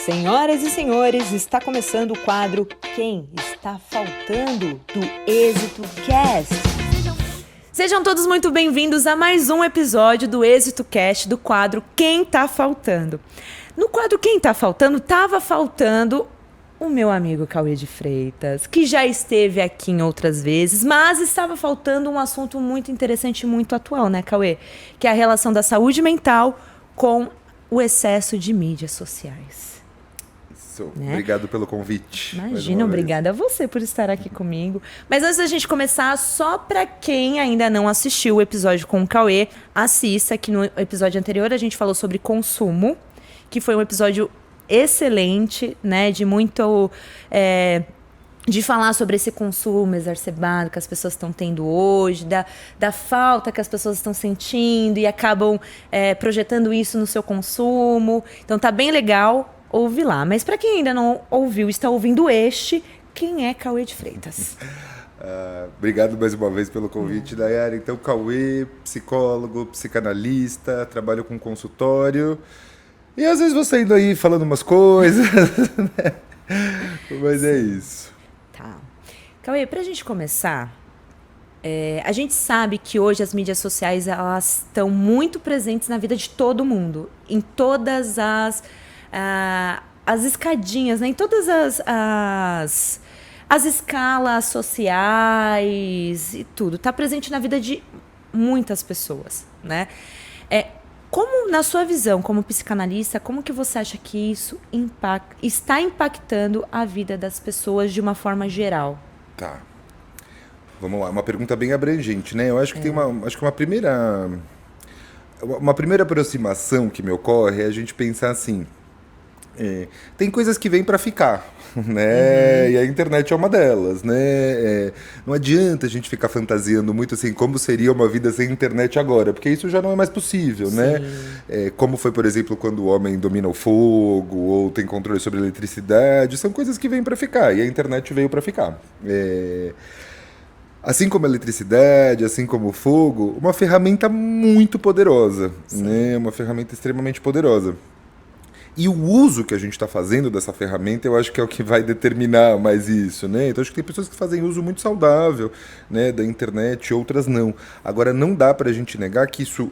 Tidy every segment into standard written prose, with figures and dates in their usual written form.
Senhoras e senhores, está começando o quadro Quem Está Faltando do Êxito Cast. Sejam todos muito bem-vindos a mais um episódio do Êxito Cast, do quadro Quem Tá Faltando. No quadro Quem Tá Faltando, estava faltando o meu amigo Cauê de Freitas, que já esteve aqui em outras vezes, mas estava faltando um assunto muito interessante e muito atual, né, Cauê? Que é a relação da saúde mental com o excesso de mídias sociais. Né? Obrigado pelo convite. Imagina, obrigada a você por estar aqui comigo. Mas antes da gente começar, só para quem ainda não assistiu o episódio com o Cauê, assista, que no episódio anterior a gente falou sobre consumo, que foi um episódio excelente, né, de muito... de falar sobre esse consumo exacerbado que as pessoas estão tendo hoje, da falta que as pessoas estão sentindo e acabam projetando isso no seu consumo. Então tá bem legal, ouve lá. Mas para quem ainda não ouviu, está ouvindo quem é Cauê de Freitas? Obrigado mais uma vez pelo convite, Dayara. Então, Cauê, psicólogo, psicanalista, trabalho com consultório. E às vezes você indo aí falando umas coisas, né? Mas é isso. Tá. Cauê, pra gente começar, a gente sabe que hoje as mídias sociais elas estão muito presentes na vida de todo mundo, em todas as escadinhas, né? Em todas as escalas sociais e tudo. Está presente na vida de muitas pessoas, né? Como, na sua visão, como psicanalista, como que você acha que isso está impactando a vida das pessoas de uma forma geral? Tá. Vamos lá, uma pergunta bem abrangente, né? Eu acho que tem uma primeira aproximação que me ocorre é a gente pensar assim, tem coisas que vêm para ficar, né? E a internet é uma delas, né? Não adianta a gente ficar fantasiando muito assim como seria uma vida sem internet agora, porque isso já não é mais possível, sim, né? Como foi, por exemplo, quando o homem domina o fogo ou tem controle sobre a eletricidade, são coisas que vêm para ficar e a internet veio para ficar. Assim como a eletricidade, assim como o fogo, uma ferramenta muito poderosa, né? Uma ferramenta extremamente poderosa. E o uso que a gente está fazendo dessa ferramenta, eu acho que é o que vai determinar mais isso, né? Então, acho que tem pessoas que fazem uso muito saudável, né, da internet, outras não. Agora, não dá para a gente negar que isso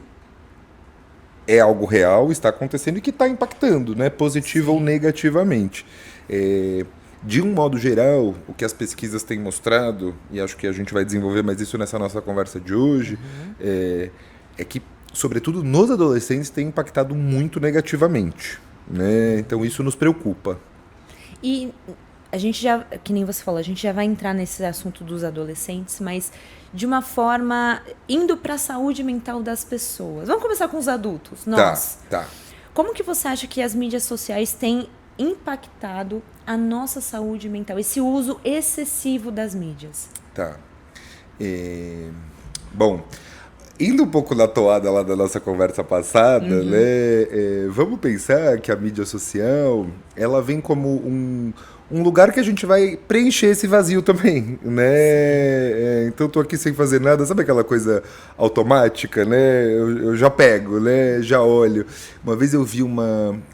é algo real, está acontecendo e que está impactando, né, positiva ou negativamente. De um modo geral, o que as pesquisas têm mostrado, e acho que a gente vai desenvolver mais isso nessa nossa conversa de hoje, é que, sobretudo nos adolescentes, tem impactado muito negativamente. Né? Então isso nos preocupa. E a gente já, que nem você falou, a gente já vai entrar nesse assunto dos adolescentes, mas de uma forma indo para a saúde mental das pessoas. Vamos começar com os adultos. Nós. Tá. Como que você acha que as mídias sociais têm impactado a nossa saúde mental? Esse uso excessivo das mídias. Tá. Bom, indo um pouco na toada lá da nossa conversa passada, né? Vamos pensar que a mídia social, ela vem como um lugar que a gente vai preencher esse vazio também, né? Então eu tô aqui sem fazer nada, sabe aquela coisa automática, né? Eu já pego, né? Já olho. Uma vez eu vi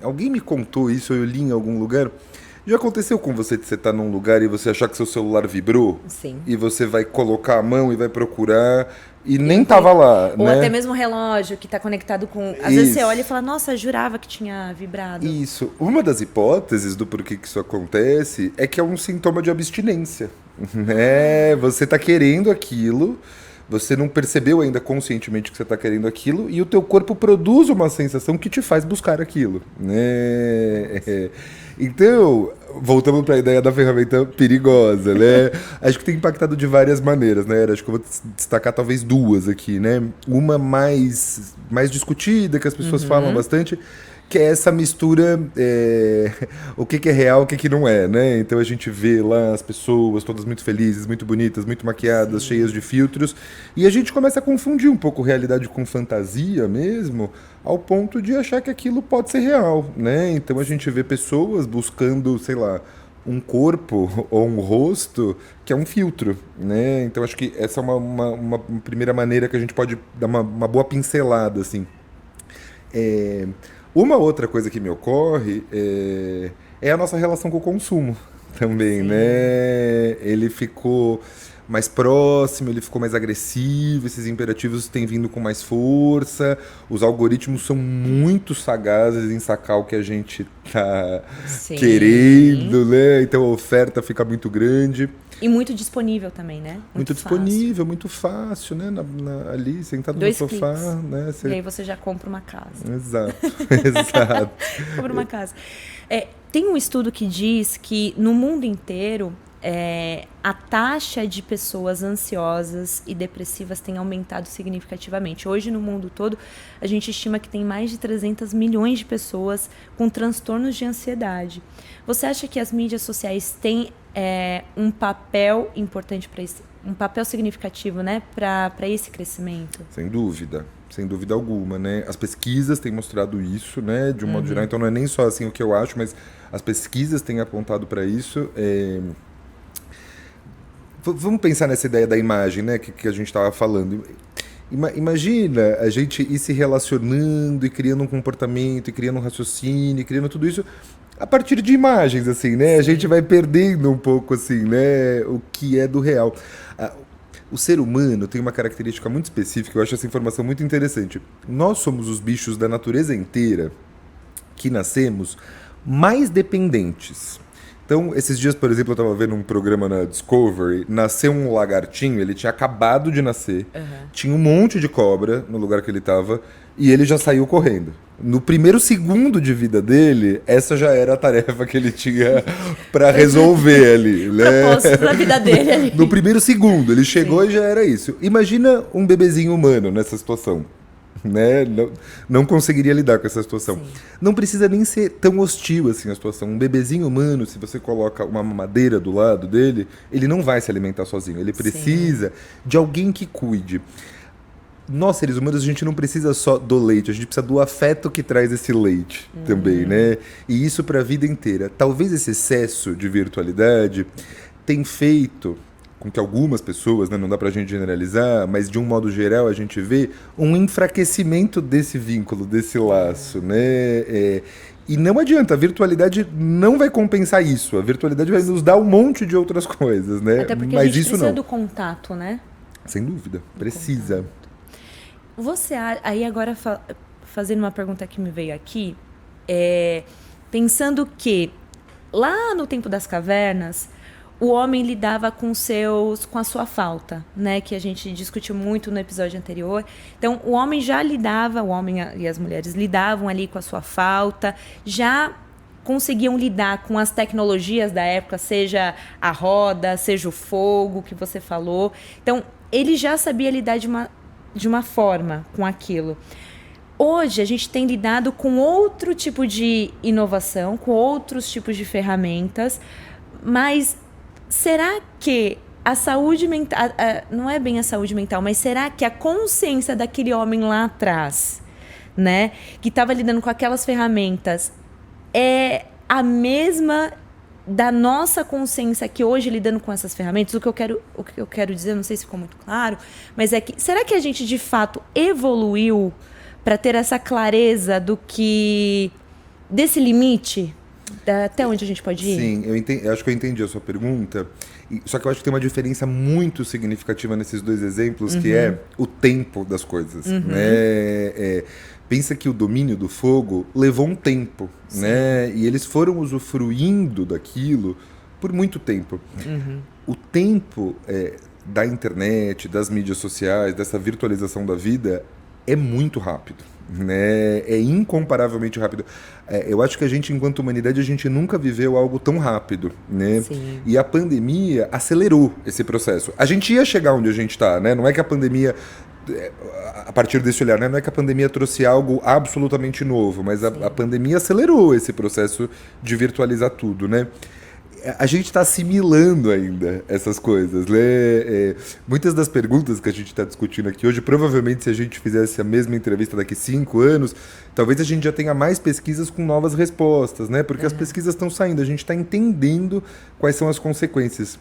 alguém me contou isso, eu li em algum lugar. Já aconteceu com você de você estar num lugar e você achar que seu celular vibrou? Sim. E você vai colocar a mão e vai procurar e nem tava lá, ou né? até mesmo o relógio que está conectado com... Às vezes você olha e fala, nossa, eu jurava que tinha vibrado. Isso. Uma das hipóteses do porquê que isso acontece é que é um sintoma de abstinência, né? Você está querendo aquilo, você não percebeu ainda conscientemente que você está querendo aquilo e o teu corpo produz uma sensação que te faz buscar aquilo, né? Então, voltamos para a ideia da ferramenta perigosa, né? Acho que tem impactado de várias maneiras, né? Acho que eu vou destacar talvez duas aqui, né? Uma mais discutida, que as pessoas falam bastante, que é essa mistura, o que é real, o que não é, né? Então a gente vê lá as pessoas todas muito felizes, muito bonitas, muito maquiadas, sim, cheias de filtros, e a gente começa a confundir um pouco realidade com fantasia mesmo, ao ponto de achar que aquilo pode ser real, né? Então a gente vê pessoas buscando, sei lá, um corpo ou um rosto que é um filtro, né? Então acho que essa é uma primeira maneira que a gente pode dar uma boa pincelada, assim. Uma outra coisa que me ocorre é a nossa relação com o consumo também, né? Ele ficou mais próximo, ele ficou mais agressivo, esses imperativos têm vindo com mais força, os algoritmos são muito sagazes em sacar o que a gente tá querendo, né? Então a oferta fica muito grande. E muito disponível também, né? Muito disponível, muito fácil, né? Ali, sentado no sofá, né? E aí você já compra uma casa. Exato, exato. Compra uma casa. Tem um estudo que diz que no mundo inteiro a taxa de pessoas ansiosas e depressivas tem aumentado significativamente. Hoje, no mundo todo, a gente estima que tem mais de 300 milhões de pessoas com transtornos de ansiedade. Você acha que as mídias sociais têm um papel importante para isso, um papel significativo, né, para esse crescimento? Sem dúvida alguma, né? As pesquisas têm mostrado isso, né, de um modo geral. Então não é nem só assim o que eu acho, mas as pesquisas têm apontado para isso. Vamos pensar nessa ideia da imagem, né, que a gente estava falando. Imagina a gente ir se relacionando e criando um comportamento, e criando um raciocínio, e criando tudo isso a partir de imagens, assim, né? Sim. A gente vai perdendo um pouco, assim, né, o que é do real. O ser humano tem uma característica muito específica, eu acho essa informação muito interessante. Nós somos os bichos da natureza inteira que nascemos mais dependentes. Então, esses dias, por exemplo, eu estava vendo um programa na Discovery, nasceu um lagartinho, ele tinha acabado de nascer, tinha um monte de cobra no lugar que ele estava, e ele já saiu correndo. No primeiro segundo de vida dele, essa já era a tarefa que ele tinha para resolver ali. Né? Propósito da vida dele ali. No primeiro segundo, ele chegou e já era isso. Imagina um bebezinho humano nessa situação. Né? Não conseguiria lidar com essa situação. Sim. Não precisa nem ser tão hostil assim a situação. Um bebezinho humano, se você coloca uma mamadeira do lado dele, ele não vai se alimentar sozinho. Ele precisa de alguém que cuide. Nós, seres humanos, a gente não precisa só do leite, a gente precisa do afeto que traz esse leite também, né? E isso para a vida inteira. Talvez esse excesso de virtualidade tem feito com que algumas pessoas, né, não dá pra gente generalizar, mas de um modo geral a gente vê um enfraquecimento desse vínculo, desse laço, né? E não adianta, a virtualidade não vai compensar isso, a virtualidade vai nos dar um monte de outras coisas, né? Até porque mas a gente isso precisa não. do contato, né? Sem dúvida, precisa. Você, aí agora fazendo uma pergunta que me veio aqui, pensando que lá no tempo das cavernas, o homem lidava com a sua falta, né? Que a gente discutiu muito no episódio anterior. Então, o homem e as mulheres lidavam ali com a sua falta, já conseguiam lidar com as tecnologias da época, seja a roda, seja o fogo que você falou. Então, ele já sabia lidar de uma forma com aquilo. Hoje, a gente tem lidado com outro tipo de inovação, com outros tipos de ferramentas, mas será que a saúde mental, não é bem a saúde mental, mas será que a consciência daquele homem lá atrás, né, que estava lidando com aquelas ferramentas, é a mesma da nossa consciência que hoje lidando com essas ferramentas? O que eu quero dizer, não sei se ficou muito claro, mas é que será que a gente de fato evoluiu para ter essa clareza desse limite? Até onde a gente pode ir? Sim, eu acho que eu entendi a sua pergunta. Só que eu acho que tem uma diferença muito significativa nesses dois exemplos, que é o tempo das coisas. Né? Pensa que o domínio do fogo levou um tempo, né? E eles foram usufruindo daquilo por muito tempo. O tempo da internet, das mídias sociais, dessa virtualização da vida é muito rápido. Né? É incomparavelmente rápido. Eu acho que a gente, enquanto humanidade, a gente nunca viveu algo tão rápido, né? Sim. E a pandemia acelerou esse processo. A gente ia chegar onde a gente está, né? Não é que a pandemia, a partir desse olhar, né? Não é que a pandemia trouxe algo absolutamente novo, mas a pandemia acelerou esse processo de virtualizar tudo, né? A gente está assimilando ainda essas coisas, né? Muitas das perguntas que a gente está discutindo aqui hoje, provavelmente se a gente fizesse a mesma entrevista daqui 5 anos, talvez a gente já tenha mais pesquisas com novas respostas, né? Porque as pesquisas estão saindo, a gente está entendendo quais são as consequências.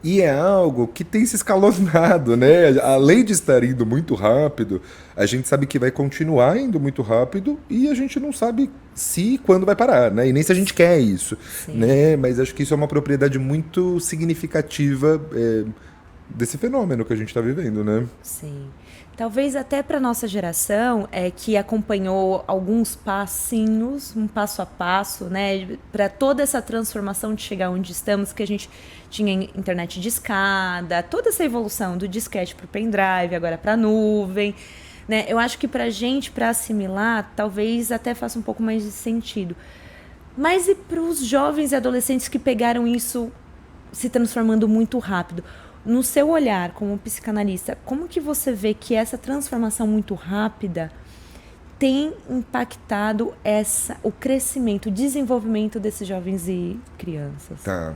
E é algo que tem se escalonado, né? Além de estar indo muito rápido, a gente sabe que vai continuar indo muito rápido e a gente não sabe se e quando vai parar, né? E nem se a gente quer isso, Sim. né? Mas acho que isso é uma propriedade muito significativa desse fenômeno que a gente está vivendo, né? Sim. Talvez até para nossa geração, que acompanhou alguns passinhos, um passo a passo, né, para toda essa transformação de chegar onde estamos, que a gente tinha internet de escada, toda essa evolução do disquete para o pendrive, agora para a nuvem, né? Eu acho que para a gente, para assimilar, talvez até faça um pouco mais de sentido. Mas e para os jovens e adolescentes que pegaram isso se transformando muito rápido? No seu olhar como psicanalista, como que você vê que essa transformação muito rápida tem impactado o crescimento, o desenvolvimento desses jovens e crianças? Tá.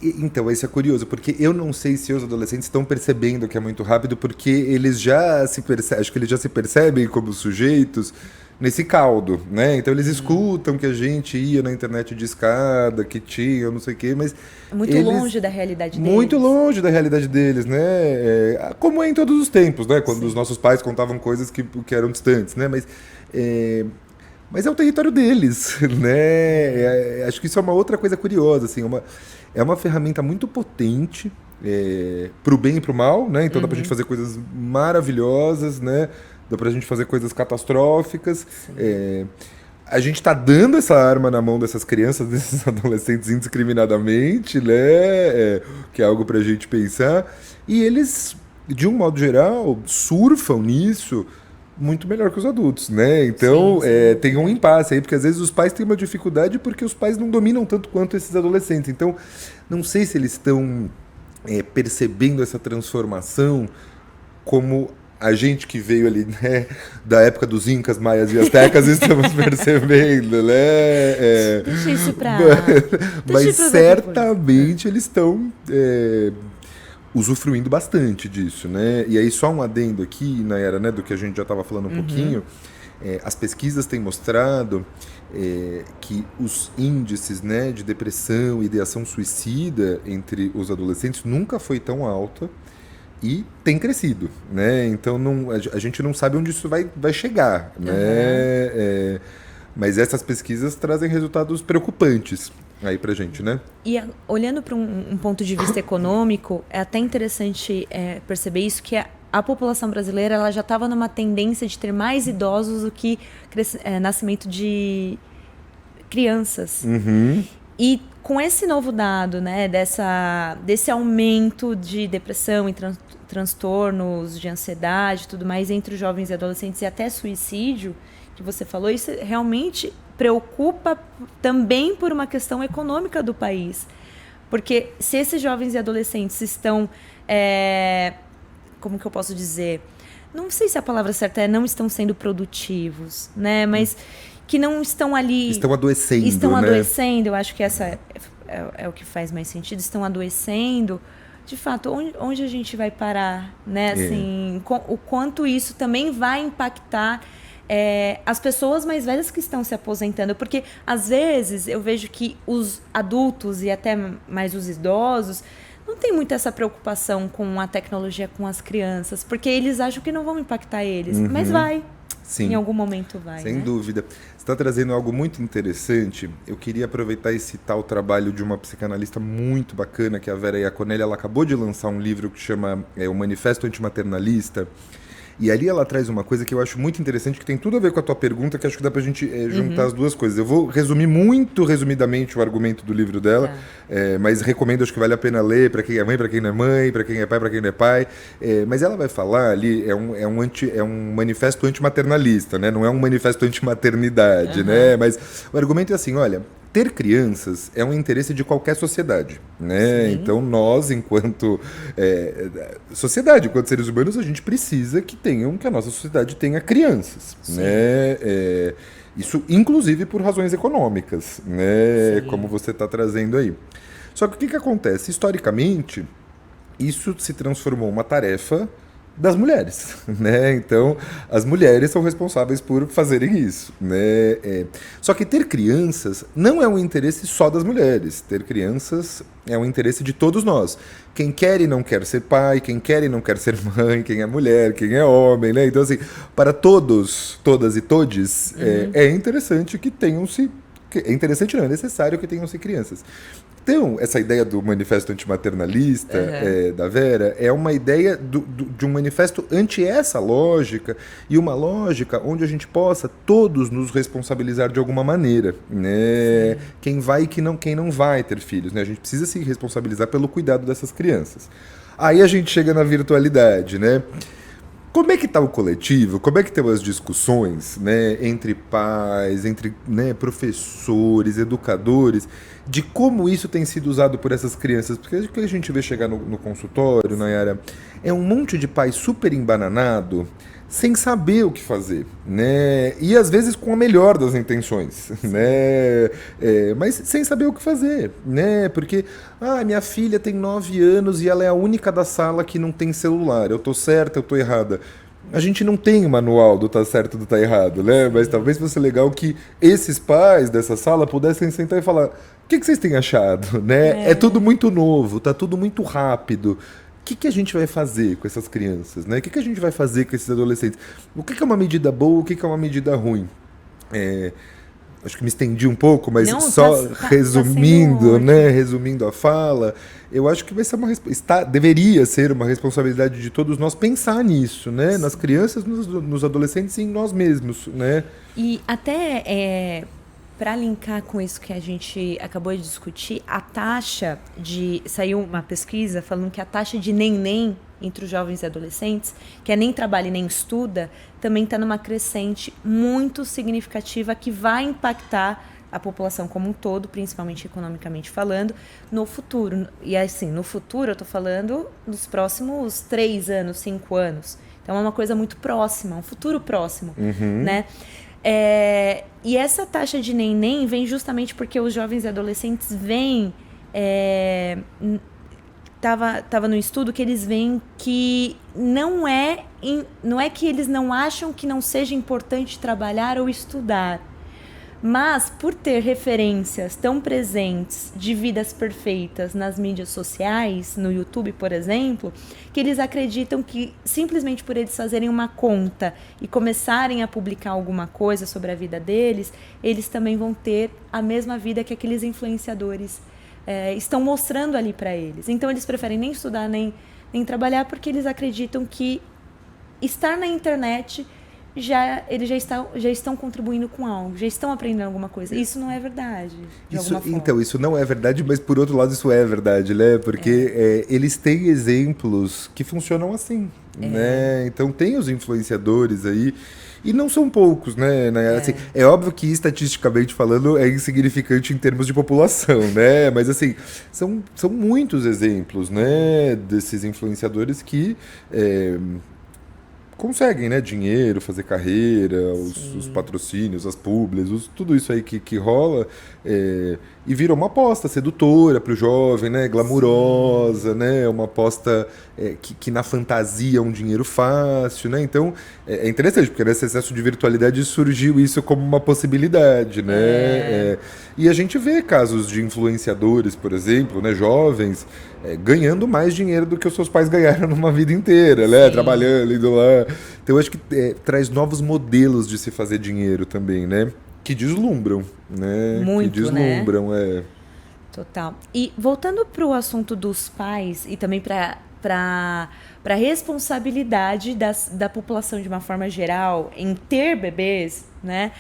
Então, isso é curioso, porque eu não sei se os adolescentes estão percebendo que é muito rápido, porque eles já se percebem, acho que eles já se percebem como sujeitos nesse caldo, né? Então eles escutam que a gente ia na internet de escada, que tinha, não sei o quê, mas Muito longe da realidade deles. muito longe da realidade deles, né? Como é em todos os tempos, né? Quando os nossos pais contavam coisas que eram distantes, né? Mas é o território deles, né? Acho que isso é uma outra coisa curiosa, assim, é uma ferramenta muito potente para o bem e para o mal, né? Então dá pra gente fazer coisas maravilhosas, né? Dá pra gente fazer coisas catastróficas. A gente está dando essa arma na mão dessas crianças, desses adolescentes indiscriminadamente, né? Que é algo pra gente pensar. E eles, de um modo geral, surfam nisso muito melhor que os adultos, né? Então, sim, tem um impasse aí, porque às vezes os pais têm uma dificuldade porque os pais não dominam tanto quanto esses adolescentes. Então, não sei se eles estão percebendo essa transformação como a gente que veio ali, né, da época dos Incas, Maias e Astecas, estamos percebendo, né? Deixa isso pra... Mas certamente eles estão usufruindo bastante disso, né? E aí só um adendo aqui, Nayara, né, do que a gente já estava falando um pouquinho, as pesquisas têm mostrado que os índices, né, de depressão e ideação suicida entre os adolescentes nunca foi tão alta e tem crescido, né? Então a gente não sabe onde isso vai chegar, né? Mas essas pesquisas trazem resultados preocupantes aí pra gente, né? E olhando para um ponto de vista econômico, é até interessante perceber isso, que a população brasileira ela já estava numa tendência de ter mais idosos do que nascimento de crianças. E com esse novo dado, né, desse aumento de depressão e transtornos de ansiedade e tudo mais entre os jovens e adolescentes e até suicídio, que você falou, isso realmente preocupa também por uma questão econômica do país. Porque se esses jovens e adolescentes estão, como que eu posso dizer? Não sei se a palavra certa não estão sendo produtivos, né? Mas que não estão ali... Estão adoecendo, Estão né? adoecendo, eu acho que essa é o que faz mais sentido. Estão adoecendo. De fato, onde a gente vai parar, né? Assim, o quanto isso também vai impactar as pessoas mais velhas que estão se aposentando. Porque, às vezes, eu vejo que os adultos e até mais os idosos não tem muito essa preocupação com a tecnologia com as crianças, porque eles acham que não vão impactar eles. Mas vai. Sim. Em algum momento vai. Sem dúvida. Você está trazendo algo muito interessante. Eu queria aproveitar e citar o trabalho de uma psicanalista muito bacana, que é a Vera Iaconelli. Ela acabou de lançar um livro que chama O Manifesto Antimaternalista. E ali ela traz uma coisa que eu acho muito interessante, que tem tudo a ver com a tua pergunta, que acho que dá pra gente juntar as duas coisas. Eu vou resumir muito resumidamente o argumento do livro dela, mas recomendo, acho que vale a pena ler para quem é mãe, para quem não é mãe, para quem é pai, para quem não é pai. Mas ela vai falar ali, é um manifesto antimaternalista, né? Não é um manifesto antimaternidade, né? Mas o argumento é assim, olha... Ter crianças é um interesse de qualquer sociedade, né? Sim. Então nós, enquanto sociedade, enquanto seres humanos, a gente precisa que a nossa sociedade tenha crianças, né? Isso, inclusive, por razões econômicas, né? Sim. Como você está trazendo aí. Só que o que acontece? Historicamente, isso se transformou uma tarefa das mulheres, né? Então, as mulheres são responsáveis por fazerem isso, né? Só que ter crianças não é um interesse só das mulheres. Ter crianças é um interesse de todos nós. Quem quer e não quer ser pai, quem quer e não quer ser mãe, quem é mulher, quem é homem, né? Então, assim, para todos, todas e todes, é interessante que tenham-se... É interessante não, é necessário que tenham-se crianças. Então, essa ideia do manifesto antimaternalista da Vera é uma ideia de um manifesto anti essa lógica e uma lógica onde a gente possa todos nos responsabilizar de alguma maneira, né? Quem vai e quem não vai ter filhos, né? A gente precisa se responsabilizar pelo cuidado dessas crianças. Aí a gente chega na virtualidade, né? Como é que está o coletivo? Como é que estão as discussões, né, entre pais, entre, né, professores, educadores, de como isso tem sido usado por essas crianças? Porque o que a gente vê chegar no consultório, Nayara, é um monte de pai super embananado, sem saber o que fazer, né? E às vezes com a melhor das intenções, né? Mas sem saber o que fazer, né? Porque, minha filha tem 9 anos e ela é a única da sala que não tem celular. Eu tô certa, eu tô errada. A gente não tem o manual do tá certo, do tá errado, né? Mas talvez fosse legal que esses pais dessa sala pudessem sentar e falar: o que vocês têm achado, né? É tudo muito novo, tá tudo muito rápido. O que a gente vai fazer com essas crianças, né? O que a gente vai fazer com esses adolescentes? O que é uma medida boa, o que é uma medida ruim? Acho que me estendi um pouco, mas não, só resumindo, tá né? Resumindo a fala, eu acho que vai ser deveria ser uma responsabilidade de todos nós pensar nisso, né? Nas crianças, nos adolescentes e em nós mesmos, né? E até para linkar com isso que a gente acabou de discutir, saiu uma pesquisa falando que a taxa de neném entre os jovens e adolescentes, que é nem trabalha e nem estuda, também está numa crescente muito significativa que vai impactar a população como um todo, principalmente economicamente falando, no futuro. E assim, no futuro eu estou falando dos próximos 3 anos, 5 anos. Então é uma coisa muito próxima, um futuro próximo, né? E essa taxa de neném vem justamente porque os jovens e adolescentes veem... Tava no estudo que eles veem que não é que eles não acham que não seja importante trabalhar ou estudar, mas por ter referências tão presentes de vidas perfeitas nas mídias sociais, no YouTube, por exemplo, que eles acreditam que simplesmente por eles fazerem uma conta e começarem a publicar alguma coisa sobre a vida deles, eles também vão ter a mesma vida que aqueles influenciadores estão mostrando ali para eles. Então eles preferem nem estudar, nem trabalhar, porque eles acreditam que estar na internet eles já estão contribuindo com algo, já estão aprendendo alguma coisa. Isso não é verdade, de alguma forma. Então, isso não é verdade, mas por outro lado isso é verdade, né? Porque eles têm exemplos que funcionam assim, né? Então tem os influenciadores aí, e não são poucos, né? Assim, é óbvio que, estatisticamente falando, é insignificante em termos de população, né? Mas, assim, são muitos exemplos, né? Desses influenciadores que conseguem, né? Dinheiro, fazer carreira, os patrocínios, as publis, tudo isso aí que rola, e virou uma aposta sedutora para o jovem, né? Glamurosa, né? Uma aposta que na fantasia é um dinheiro fácil, né? Então, é interessante, porque nesse excesso de virtualidade surgiu isso como uma possibilidade, né? E a gente vê casos de influenciadores, por exemplo, né? Jovens, ganhando mais dinheiro do que os seus pais ganharam numa vida inteira, né? Trabalhando, indo lá. Então, eu acho que traz novos modelos de se fazer dinheiro também, né? Que deslumbram, né? Muito, que deslumbram, né? Total. E voltando para o assunto dos pais e também para a responsabilidade da população de uma forma geral em ter bebês, né?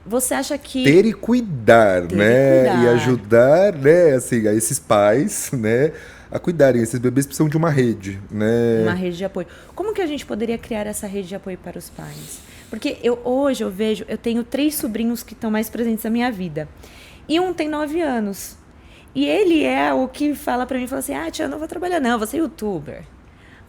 Você acha que... Ter e cuidar, né? E ajudar, né? Assim, a esses pais, né? A cuidarem. Esses bebês precisam de uma rede, né? Uma rede de apoio. Como que a gente poderia criar essa rede de apoio para os pais? Porque hoje eu tenho 3 sobrinhos que estão mais presentes na minha vida. E um tem 9 anos. E ele é o que fala para mim, fala assim, tia, eu não vou trabalhar não, vou ser youtuber.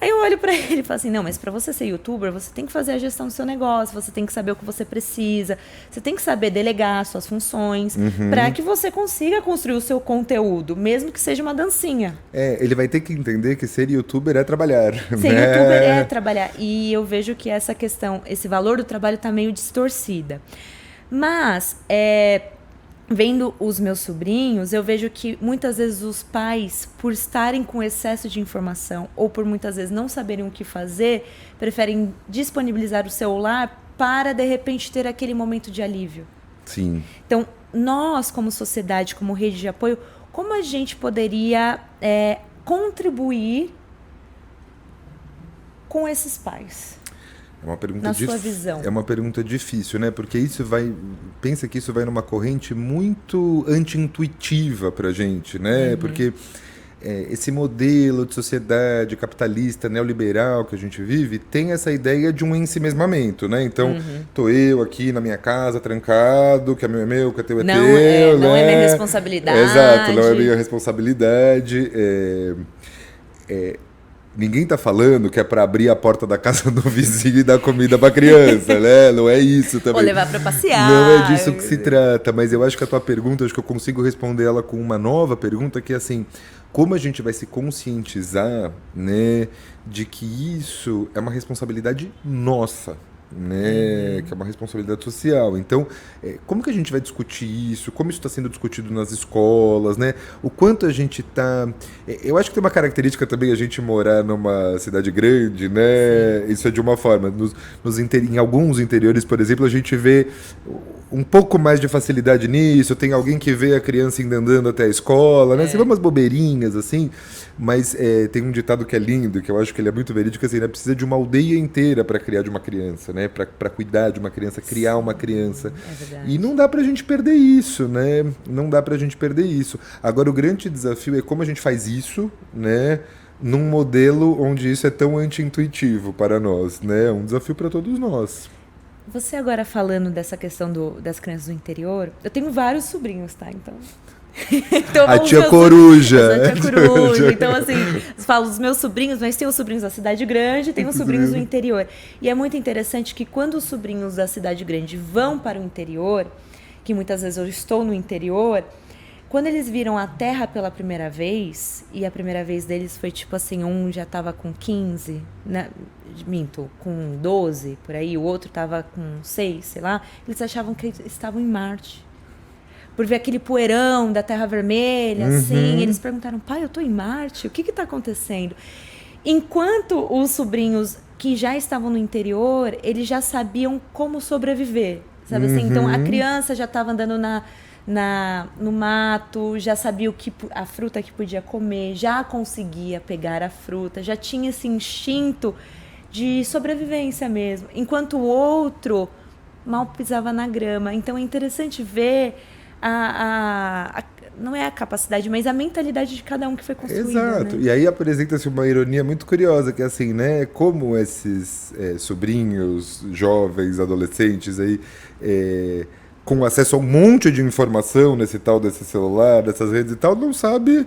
Aí eu olho pra ele e falo assim, não, mas pra você ser youtuber, você tem que fazer a gestão do seu negócio, você tem que saber o que você precisa, você tem que saber delegar suas funções, pra que você consiga construir o seu conteúdo, mesmo que seja uma dancinha. Ele vai ter que entender que ser youtuber é trabalhar. Ser youtuber é trabalhar. E eu vejo que essa questão, esse valor do trabalho tá meio distorcida. Mas, vendo os meus sobrinhos, eu vejo que muitas vezes os pais, por estarem com excesso de informação ou por muitas vezes não saberem o que fazer, preferem disponibilizar o celular para, de repente, ter aquele momento de alívio. Sim. Então, nós, como sociedade, como rede de apoio, como a gente poderia contribuir com esses pais? É uma pergunta na sua visão. É uma pergunta difícil, né? Porque isso vai... Pensa que isso vai numa corrente muito anti-intuitiva pra gente, né? Porque esse modelo de sociedade capitalista, neoliberal que a gente vive, tem essa ideia de um ensimesmamento, né? Então, tô eu aqui na minha casa, trancado, que é meu é meu, que é teu é teu, não né? é minha responsabilidade. Exato, não é minha responsabilidade. Ninguém tá falando que é para abrir a porta da casa do vizinho e dar comida pra criança, né? Não é isso também. Ou levar pra passear. Não é disso que se trata, mas eu acho que a tua pergunta, acho que eu consigo responder ela com uma nova pergunta, que é assim, como a gente vai se conscientizar, né, de que isso é uma responsabilidade nossa, né, que é uma responsabilidade social. Então, como que a gente vai discutir isso? Como isso está sendo discutido nas escolas, né? O quanto a gente está... Eu acho que tem uma característica também a gente morar numa cidade grande, né? Sim. Isso é de uma forma. Em alguns interiores, por exemplo, a gente vê um pouco mais de facilidade nisso. Tem alguém que vê a criança indo andando até a escola, né? Você vê umas bobeirinhas, assim, mas tem um ditado que é lindo, que eu acho que ele é muito verídico, assim, né? Precisa de uma aldeia inteira para criar de uma criança, né? Para cuidar de uma criança, criar uma criança. E não dá pra gente perder isso, né? Não dá pra gente perder isso. Agora, o grande desafio é como a gente faz isso, né? Num modelo onde isso é tão anti-intuitivo para nós, né? É um desafio para todos nós. Você agora falando dessa questão das crianças do interior, eu tenho vários sobrinhos, tá? Então a tia coruja. A tia coruja. Então, assim, eu falo dos meus sobrinhos, mas tem os sobrinhos da cidade grande e tem os sobrinhos do interior. E é muito interessante que quando os sobrinhos da cidade grande vão para o interior, que muitas vezes eu estou no interior, quando eles viram a terra pela primeira vez, e a primeira vez deles foi tipo assim, um já estava com 15, né? Minto, com 12, por aí, o outro estava com 6, sei lá, eles achavam que estavam em Marte. Por ver aquele poeirão da Terra Vermelha, assim, eles perguntaram, pai, eu tô em Marte, o que que tá acontecendo? Enquanto os sobrinhos que já estavam no interior, eles já sabiam como sobreviver, sabe assim? Então, a criança já estava andando no mato, já sabia a fruta que podia comer, já conseguia pegar a fruta, já tinha esse instinto de sobrevivência mesmo, enquanto o outro mal pisava na grama. Então, é interessante ver não é a capacidade, mas a mentalidade de cada um que foi construída. Exato. Né? E aí apresenta-se uma ironia muito curiosa, que é assim, né? Como esses sobrinhos, jovens, adolescentes aí, com acesso a um monte de informação nesse desse celular, dessas redes e tal, não sabe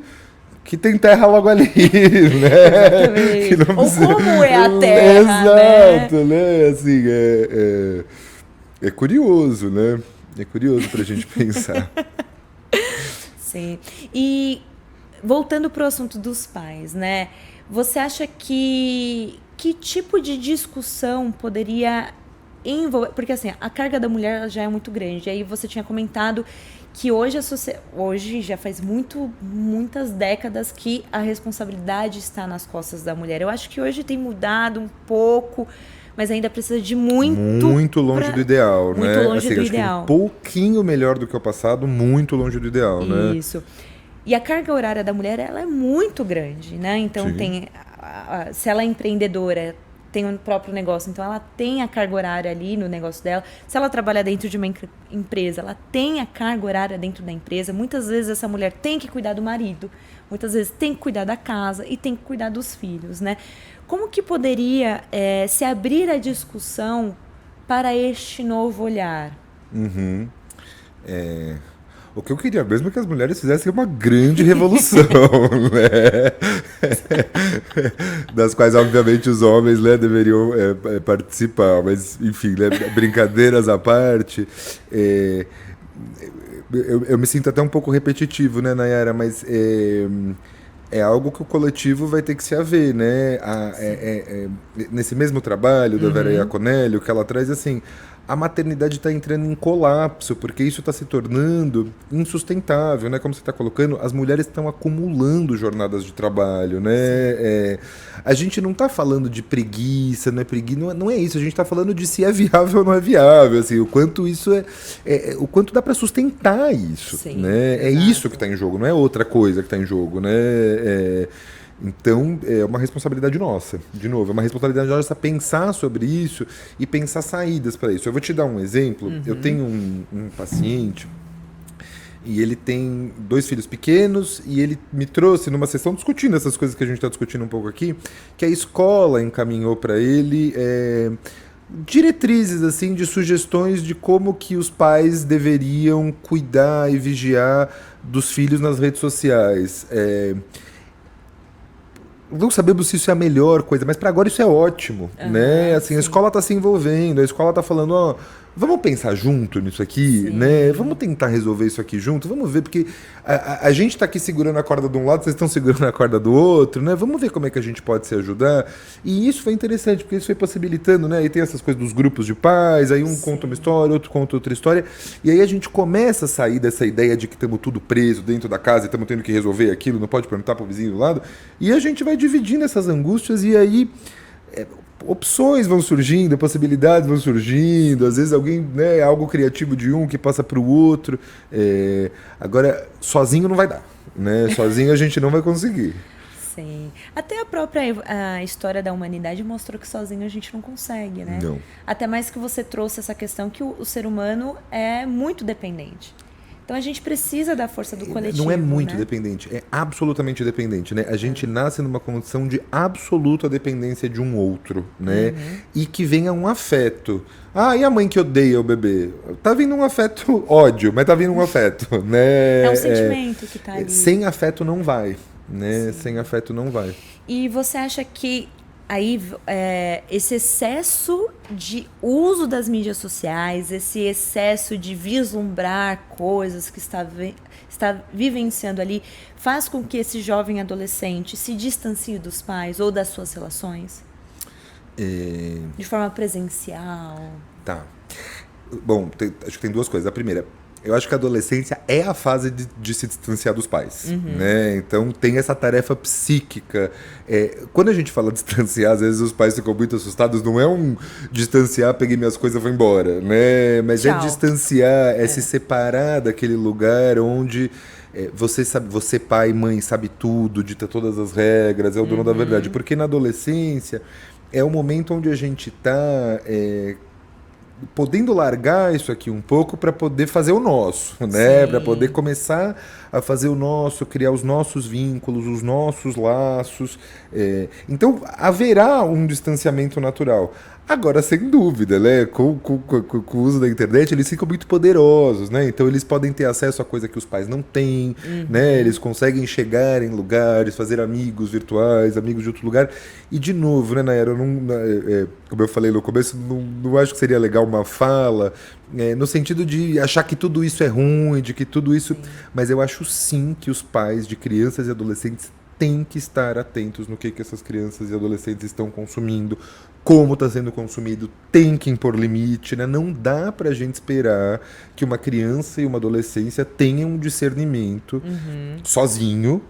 que tem terra logo ali, né? Exatamente. Ou como é a terra, exato, né? Assim, é curioso, né? É curioso pra gente pensar. Sim. E voltando pro assunto dos pais, né? Você acha que tipo de discussão poderia envolver... Porque assim, a carga da mulher já é muito grande. Aí você tinha comentado que hoje já faz muitas décadas que a responsabilidade está nas costas da mulher. Eu acho que hoje tem mudado um pouco, mas ainda precisa de muito longe do ideal, né? Muito longe assim, do acho ideal. Que um pouquinho melhor do que o passado, muito longe do ideal, né? Isso. E a carga horária da mulher, ela é muito grande, né? Então, se ela é empreendedora, tem um próprio negócio, então ela tem a carga horária ali no negócio dela. Se ela trabalha dentro de uma empresa, ela tem a carga horária dentro da empresa. Muitas vezes essa mulher tem que cuidar do marido, muitas vezes tem que cuidar da casa e tem que cuidar dos filhos, né? Como que poderia se abrir a discussão para este novo olhar? O que eu queria mesmo é que as mulheres fizessem uma grande revolução, né? Das quais, obviamente, os homens, né, deveriam participar. Mas, enfim, né, brincadeiras à parte, eu me sinto até um pouco repetitivo, né, Nayara? Mas é algo que o coletivo vai ter que se haver, né? Nesse mesmo trabalho da Vera Iaconelli, o que ela traz, assim, a maternidade está entrando em colapso, porque isso está se tornando insustentável, né? Como você está colocando, as mulheres estão acumulando jornadas de trabalho, né? A gente não está falando de preguiça, não é isso. A gente está falando de se é viável ou não é viável, assim, o quanto isso o quanto dá para sustentar isso, Sim, né? É exato. isso que está em jogo, não é outra coisa que está em jogo, né? Então, é uma responsabilidade nossa. De novo, é uma responsabilidade nossa pensar sobre isso e pensar saídas para isso. Eu vou te dar um exemplo. Eu tenho um paciente e ele tem 2 filhos pequenos e ele me trouxe numa sessão discutindo essas coisas que a gente está discutindo um pouco aqui, que a escola encaminhou para ele diretrizes, assim, de sugestões de como que os pais deveriam cuidar e vigiar dos filhos nas redes sociais. Não sabemos se isso é a melhor coisa, mas para agora isso é ótimo, né? Assim, a escola está se envolvendo, a escola está falando, ó, vamos pensar junto nisso aqui, né? Vamos tentar resolver isso aqui junto, vamos ver, porque a gente está aqui segurando a corda de um lado, vocês estão segurando a corda do outro, né? Vamos ver como é que a gente pode se ajudar. E isso foi interessante, porque isso foi possibilitando, né? Aí tem essas coisas dos grupos de pais, aí um conta uma história, outro conta outra história, e aí a gente começa a sair dessa ideia de que estamos tudo preso dentro da casa e estamos tendo que resolver aquilo, não pode perguntar para o vizinho do lado, e a gente vai dividindo essas angústias e aí opções vão surgindo, possibilidades vão surgindo, às vezes alguém, né, algo criativo de um que passa para o outro. Agora, sozinho não vai dar, né? Sozinho a gente não vai conseguir. Sim. Até a própria história da humanidade mostrou que sozinho a gente não consegue, né? Não. Até mais que você trouxe essa questão que o ser humano é muito dependente. Então a gente precisa da força do coletivo. Não é muito né? dependente, é absolutamente dependente, né? A gente nasce numa condição de absoluta dependência de um outro, né? E que venha um afeto. Ah, e a mãe que odeia o bebê? Tá vindo um afeto, ódio, mas tá vindo um afeto, né? É um sentimento que tá ali. Sem afeto não vai, né? Sem afeto não vai. E você acha que aí esse excesso de uso das mídias sociais, esse excesso de vislumbrar coisas que está vivenciando ali, faz com que esse jovem adolescente se distancie dos pais ou das suas relações? De forma presencial? Tá. Bom, acho que tem 2 coisas. A primeira, eu acho que a adolescência é a fase de se distanciar dos pais, né? Então tem essa tarefa psíquica. Quando a gente fala distanciar, às vezes os pais ficam muito assustados. Não é um distanciar, peguei minhas coisas e vou embora, né? Mas Tchau. é distanciar, é se separar daquele lugar onde você sabe, você pai e mãe sabe tudo, dita todas as regras, é o dono da verdade. Porque na adolescência é o momento onde a gente está podendo largar isso aqui um pouco para poder fazer o nosso, né? Para poder começar a fazer o nosso, criar os nossos vínculos, os nossos laços. Então, haverá um distanciamento natural. Agora, sem dúvida, né? Com o uso da internet, eles ficam muito poderosos, né? Então, eles podem ter acesso a coisa que os pais não têm, né? Eles conseguem chegar em lugares, fazer amigos virtuais, amigos de outro lugar. E, de novo, né, Nayara, como eu falei no começo, não acho que seria legal uma fala no sentido de achar que tudo isso é ruim, de que tudo isso... Mas eu acho, sim, que os pais de crianças e adolescentes têm que estar atentos no que essas crianças e adolescentes estão consumindo, como está sendo consumido, tem que impor limite, né? Não dá para a gente esperar que uma criança e uma adolescência tenham um discernimento sozinho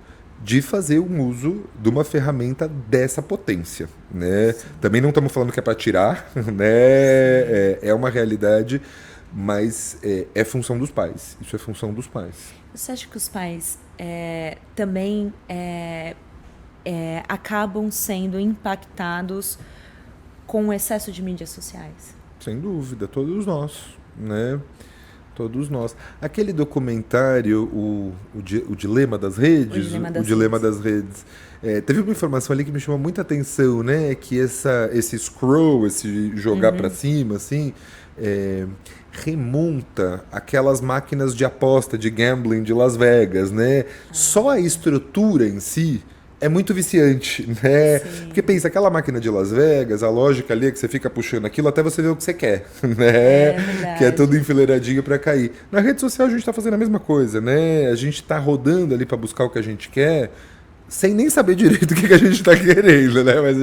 de fazer um uso de uma ferramenta dessa potência, né? Também não estamos falando que é para tirar, né? É uma realidade, mas é função dos pais. Isso é função dos pais. Você acha que os pais também acabam sendo impactados com o excesso de mídias sociais? Sem dúvida, todos nós, né? Todos nós. Aquele documentário, o Dilema das Redes, o Dilema das Redes, teve uma informação ali que me chamou muita atenção, né? Que esse scroll, esse jogar para cima, assim, remonta aquelas máquinas de aposta, de gambling de Las Vegas, né? Só a estrutura em si é muito viciante, né? Sim. Porque pensa, aquela máquina de Las Vegas, a lógica ali é que você fica puxando aquilo até você ver o que você quer, né? Que é tudo enfileiradinho para cair. Na rede social a gente tá fazendo a mesma coisa, né? A gente tá rodando ali para buscar o que a gente quer, sem nem saber direito o que a gente tá querendo, né? Mas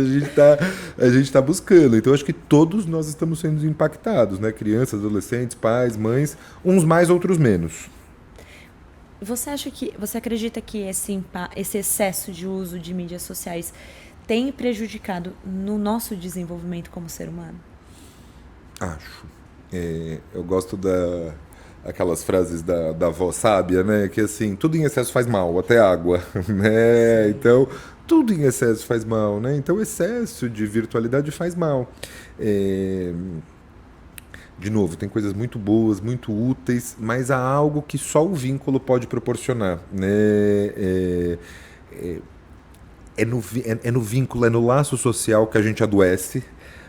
a gente tá buscando. Então acho que todos nós estamos sendo impactados, né? Crianças, adolescentes, pais, mães, uns mais, outros menos. Você acredita que esse excesso de uso de mídias sociais tem prejudicado no nosso desenvolvimento como ser humano? Acho. Eu gosto aquelas frases da avó sábia, né? Que assim, tudo em excesso faz mal, até água, né? Sim. Então, tudo em excesso faz mal, né? Então, o excesso de virtualidade faz mal. De novo, tem coisas muito boas, muito úteis, mas há algo que só o vínculo pode proporcionar, né? É no vínculo, é no laço social que a gente adoece,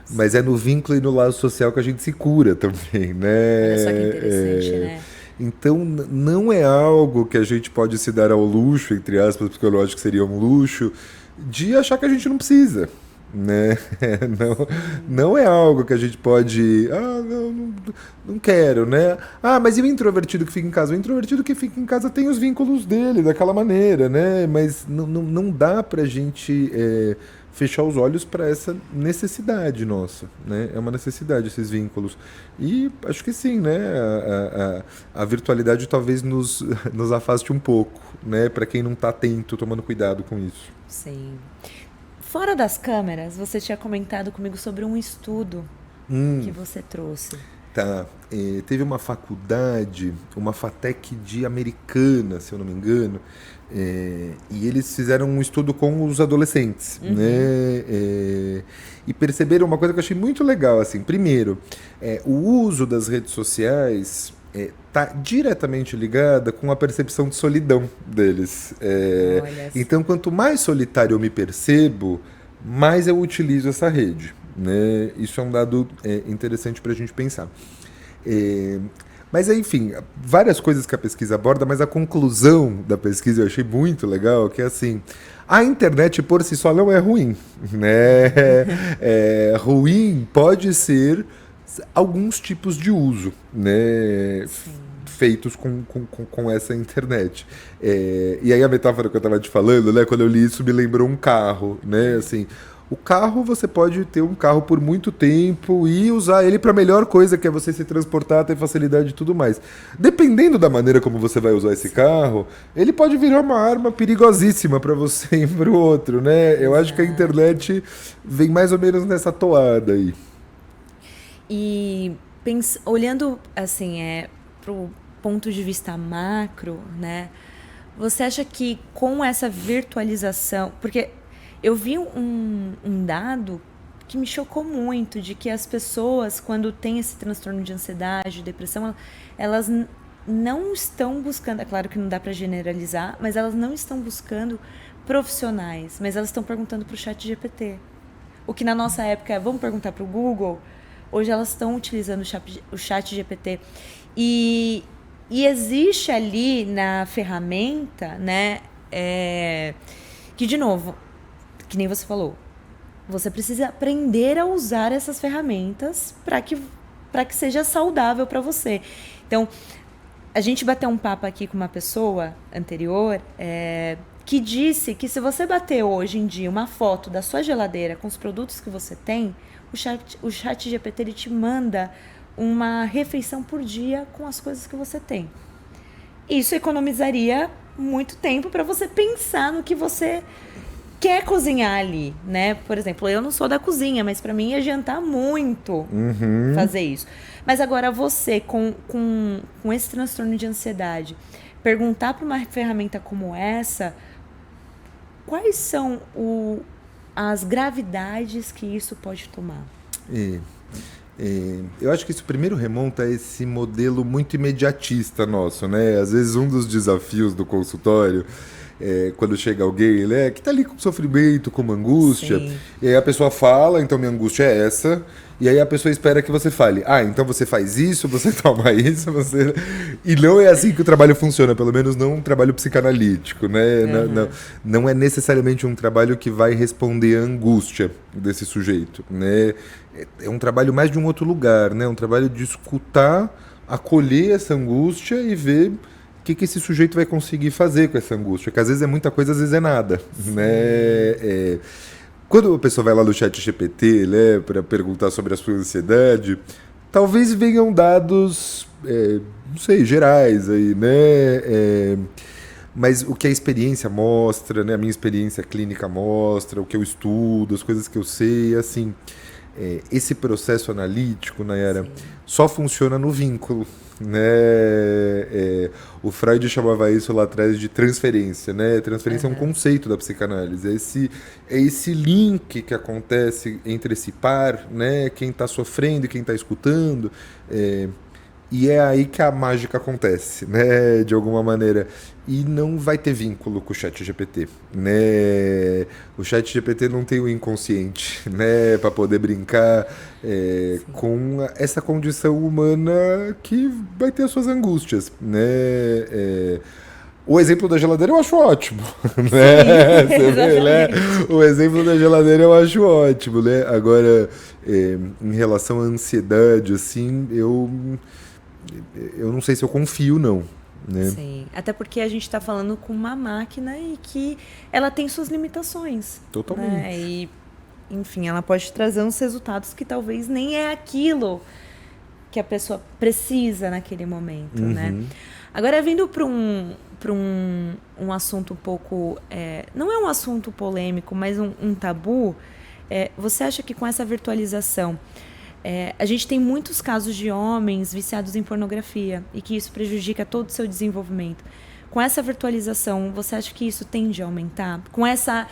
mas é no vínculo e no laço social que a gente se cura também, né? Olha só que interessante, né? Então, não é algo que a gente pode se dar ao luxo, entre aspas, psicológico que seria um luxo, de achar que a gente não precisa. Né? Não é algo que a gente pode não quero, né? Mas e o introvertido que fica em casa? O introvertido que fica em casa tem os vínculos dele daquela maneira, né? Mas não dá pra gente fechar os olhos para essa necessidade nossa, né? É uma necessidade esses vínculos e acho que sim, né? A virtualidade talvez nos afaste um pouco, né? Para quem não está atento, tomando cuidado com isso. Sim. Fora das câmeras, você tinha comentado comigo sobre um estudo que você trouxe. Tá. Teve uma faculdade, uma FATEC de Americana, se eu não me engano, e eles fizeram um estudo com os adolescentes, né? E perceberam uma coisa que eu achei muito legal. Assim, primeiro, o uso das redes sociais está diretamente ligada com a percepção de solidão deles. Então, quanto mais solitário eu me percebo, mais eu utilizo essa rede, né? Isso é um dado interessante para a gente pensar. Mas, enfim, várias coisas que a pesquisa aborda, mas a conclusão da pesquisa eu achei muito legal, que é assim, a internet por si só não é ruim, né? Ruim pode ser alguns tipos de uso, né? Feitos com essa internet. E aí a metáfora que eu estava te falando, né? Quando eu li isso, me lembrou um carro, né? Assim, o carro, você pode ter um carro por muito tempo e usar ele para a melhor coisa, que é você se transportar, ter facilidade e tudo mais. Dependendo da maneira como você vai usar esse carro, ele pode virar uma arma perigosíssima para você e para o outro, né? Eu acho que a internet vem mais ou menos nessa toada aí. E olhando assim, para o ponto de vista macro, né? Você acha que com essa virtualização, porque eu vi um dado que me chocou muito, de que as pessoas, quando têm esse transtorno de ansiedade, depressão, elas não estão buscando, é claro que não dá para generalizar, mas elas não estão buscando profissionais, mas elas estão perguntando para o ChatGPT. O que na nossa época vamos perguntar para o Google, hoje elas estão utilizando o ChatGPT. E existe ali na ferramenta, né, que, de novo, que nem você falou, você precisa aprender a usar essas ferramentas para que seja saudável para você. Então, a gente bateu um papo aqui com uma pessoa anterior que disse que se você bater hoje em dia uma foto da sua geladeira com os produtos que você tem, o ChatGPT ele te manda uma refeição por dia com as coisas que você tem. Isso economizaria muito tempo para você pensar no que você quer cozinhar ali, né? Por exemplo, eu não sou da cozinha, mas para mim ia adiantar muito fazer isso. Mas agora você, com esse transtorno de ansiedade, perguntar para uma ferramenta como essa, quais são as gravidades que isso pode tomar? Eu acho que isso primeiro remonta a esse modelo muito imediatista nosso, né? Às vezes um dos desafios do consultório quando chega alguém, que tá ali com sofrimento, com uma angústia, Sim. e aí a pessoa fala, então minha angústia é essa, e aí a pessoa espera que você fale, então você faz isso, você toma isso, você... E não é assim que o trabalho funciona, pelo menos não um trabalho psicanalítico, né? Não é necessariamente um trabalho que vai responder à angústia desse sujeito, né? É um trabalho mais de um outro lugar, né? Um trabalho de escutar, acolher essa angústia e ver o que esse sujeito vai conseguir fazer com essa angústia, que às vezes é muita coisa, às vezes é nada, né? Quando a pessoa vai lá no chat GPT, né, para perguntar sobre a sua ansiedade, talvez venham dados, não sei, gerais aí, né? Mas o que a experiência mostra, né, a minha experiência clínica mostra, o que eu estudo, as coisas que eu sei, assim, esse processo analítico, Nayara, só funciona no vínculo, né? O Freud chamava isso lá atrás de transferência, né? Transferência é um conceito da psicanálise, é esse link que acontece entre esse par, né? Quem está sofrendo e quem está escutando, e é aí que a mágica acontece, né? De alguma maneira. E não vai ter vínculo com o chat GPT, né? O chat GPT não tem o inconsciente, né? Para poder brincar com essa condição humana que vai ter as suas angústias, né? O exemplo da geladeira eu acho ótimo, né? Você vê, né? O exemplo da geladeira eu acho ótimo, né? Agora, em relação à ansiedade, assim, eu não sei se eu confio, não. Né? Sim, até porque a gente está falando com uma máquina e que ela tem suas limitações. Totalmente. Né? E, enfim, ela pode trazer uns resultados que talvez nem é aquilo que a pessoa precisa naquele momento, né? Agora, vindo para um assunto um pouco... não é um assunto polêmico, mas um tabu, você acha que com essa virtualização... a gente tem muitos casos de homens viciados em pornografia e que isso prejudica todo o seu desenvolvimento. Com essa virtualização, você acha que isso tende a aumentar? Com essa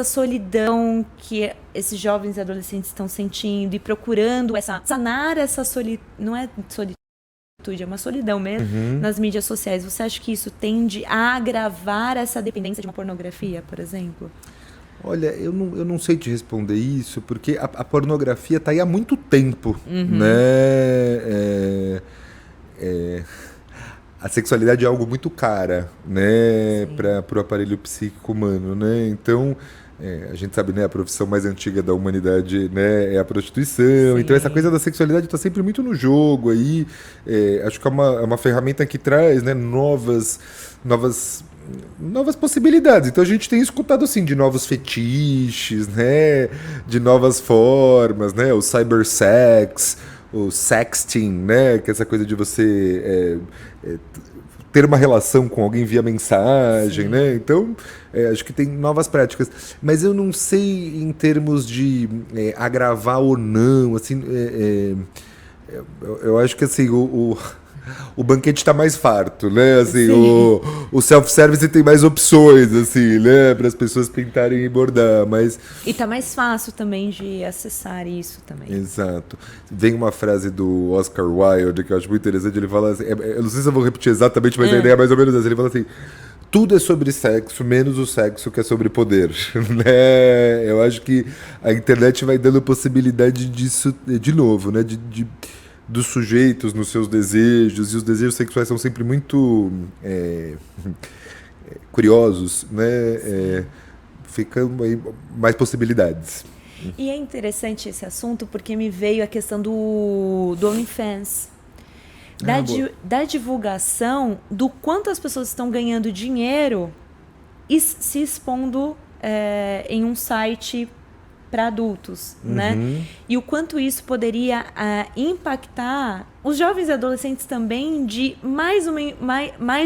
solidão que esses jovens e adolescentes estão sentindo e procurando sanar essa solidão, não é solitude, é uma solidão mesmo, nas mídias sociais. Você acha que isso tende a agravar essa dependência de uma pornografia, por exemplo? Olha, eu não sei te responder isso, porque a pornografia está aí há muito tempo, né? A sexualidade é algo muito cara, né, para o aparelho psíquico humano, né? Então, a gente sabe, né, a profissão mais antiga da humanidade, né, é a prostituição. Sim. Então, essa coisa da sexualidade está sempre muito no jogo aí. Acho que é uma ferramenta que traz, né, novas possibilidades. Então a gente tem escutado assim de novos fetiches, né, de novas formas, né, o cybersex, o sexting, né, que é essa coisa de você ter uma relação com alguém via mensagem, né? Então acho que tem novas práticas, mas eu não sei em termos de agravar ou não, assim, eu acho que assim o banquete está mais farto, né? Assim, o self-service tem mais opções, assim, né? Para as pessoas tentarem abordar, mas... E está mais fácil também de acessar isso também. Exato. Vem uma frase do Oscar Wilde que eu acho muito interessante, ele fala assim, eu não sei se eu vou repetir exatamente, mas a ideia é mais ou menos essa, ele fala assim: tudo é sobre sexo, menos o sexo que é sobre poder, né? Eu acho que a internet vai dando possibilidade disso de novo, né? Dos sujeitos nos seus desejos, e os desejos sexuais são sempre muito curiosos, né? Ficam aí mais possibilidades. E é interessante esse assunto porque me veio a questão do OnlyFans. Da divulgação do quanto as pessoas estão ganhando dinheiro se expondo em um site para adultos, né? E o quanto isso poderia impactar os jovens e adolescentes também de mais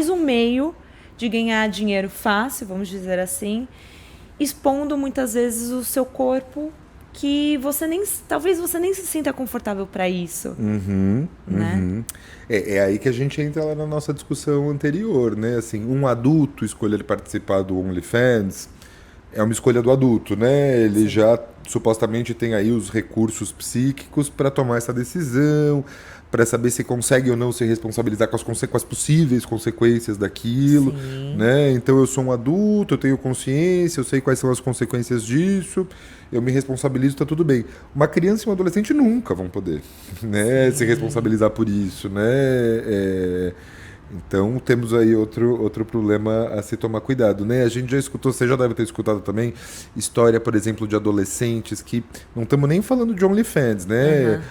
um meio de ganhar dinheiro fácil, vamos dizer assim, expondo muitas vezes o seu corpo que talvez você nem se sinta confortável para isso, né? É aí que a gente entra lá na nossa discussão anterior, né? Assim, um adulto escolher participar do OnlyFans é uma escolha do adulto, né? Ele já supostamente tem aí os recursos psíquicos para tomar essa decisão, para saber se consegue ou não se responsabilizar com as possíveis consequências daquilo, Sim. né? Então eu sou um adulto, eu tenho consciência, eu sei quais são as consequências disso, eu me responsabilizo, tá tudo bem. Uma criança e um adolescente nunca vão poder, né, se responsabilizar por isso, né? Então temos aí outro problema a se tomar cuidado, né? A gente já escutou, você já deve ter escutado também, história, por exemplo, de adolescentes que não estamos nem falando de OnlyFans, né?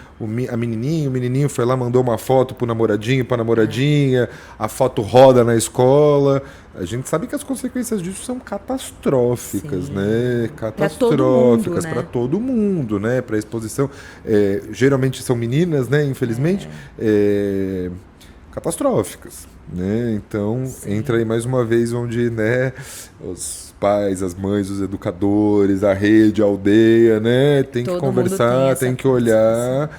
A menininha, o menininho foi lá, mandou uma foto pro namoradinho, pra namoradinha, a foto roda na escola. A gente sabe que as consequências disso são catastróficas, Sim. né? Pra todo mundo, Catastróficas né? para todo mundo, né? Para exposição. Geralmente são meninas, né? Infelizmente. Catastróficas, né? Então entra aí mais uma vez onde, né, os pais, as mães, os educadores, a rede, a aldeia, né, tem que Todo mundo tem conversar, essa tem que participação. olhar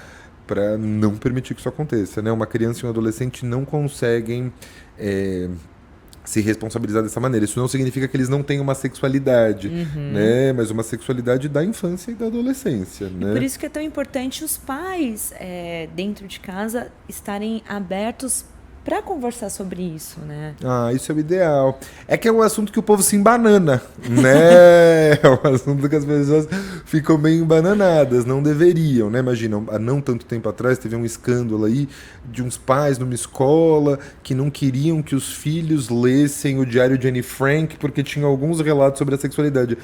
para não permitir que isso aconteça, né? Uma criança e um adolescente não conseguem se responsabilizar dessa maneira. Isso não significa que eles não tenham uma sexualidade, né? Mas uma sexualidade da infância e da adolescência, né? Por isso que é tão importante os pais, dentro de casa, estarem abertos para conversar sobre isso, né? Ah, isso é o ideal. É que é um assunto que o povo se embanana, né? É um assunto que as pessoas ficam meio embananadas, não deveriam, né? Imagina, há não tanto tempo atrás teve um escândalo aí de uns pais numa escola que não queriam que os filhos lessem o diário de Anne Frank porque tinha alguns relatos sobre a sexualidade.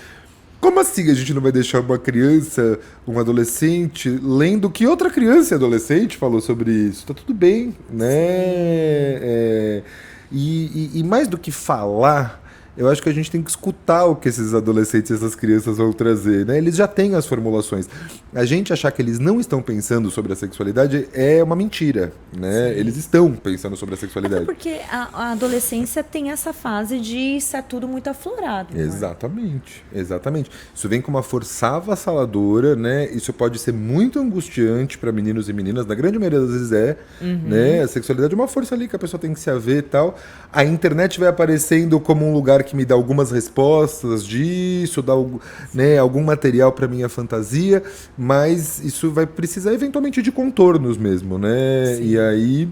Como assim a gente não vai deixar uma criança, um adolescente, lendo o que outra criança e adolescente falou sobre isso? Tá tudo bem, né? E mais do que falar, eu acho que a gente tem que escutar o que esses adolescentes e essas crianças vão trazer, né? Eles já têm as formulações. A gente achar que eles não estão pensando sobre a sexualidade é uma mentira, né? Eles estão pensando sobre a Até sexualidade. porque a adolescência tem essa fase de estar tudo muito aflorado. Né? Exatamente, exatamente. Isso vem com uma força avassaladora, né? Isso pode ser muito angustiante para meninos e meninas, na grande maioria das vezes né? A sexualidade é uma força ali que a pessoa tem que se haver e tal. A internet vai aparecendo como um lugar que me dá algumas respostas disso, dá né, algum material para minha fantasia, mas isso vai precisar eventualmente de contornos mesmo, né? Sim. E aí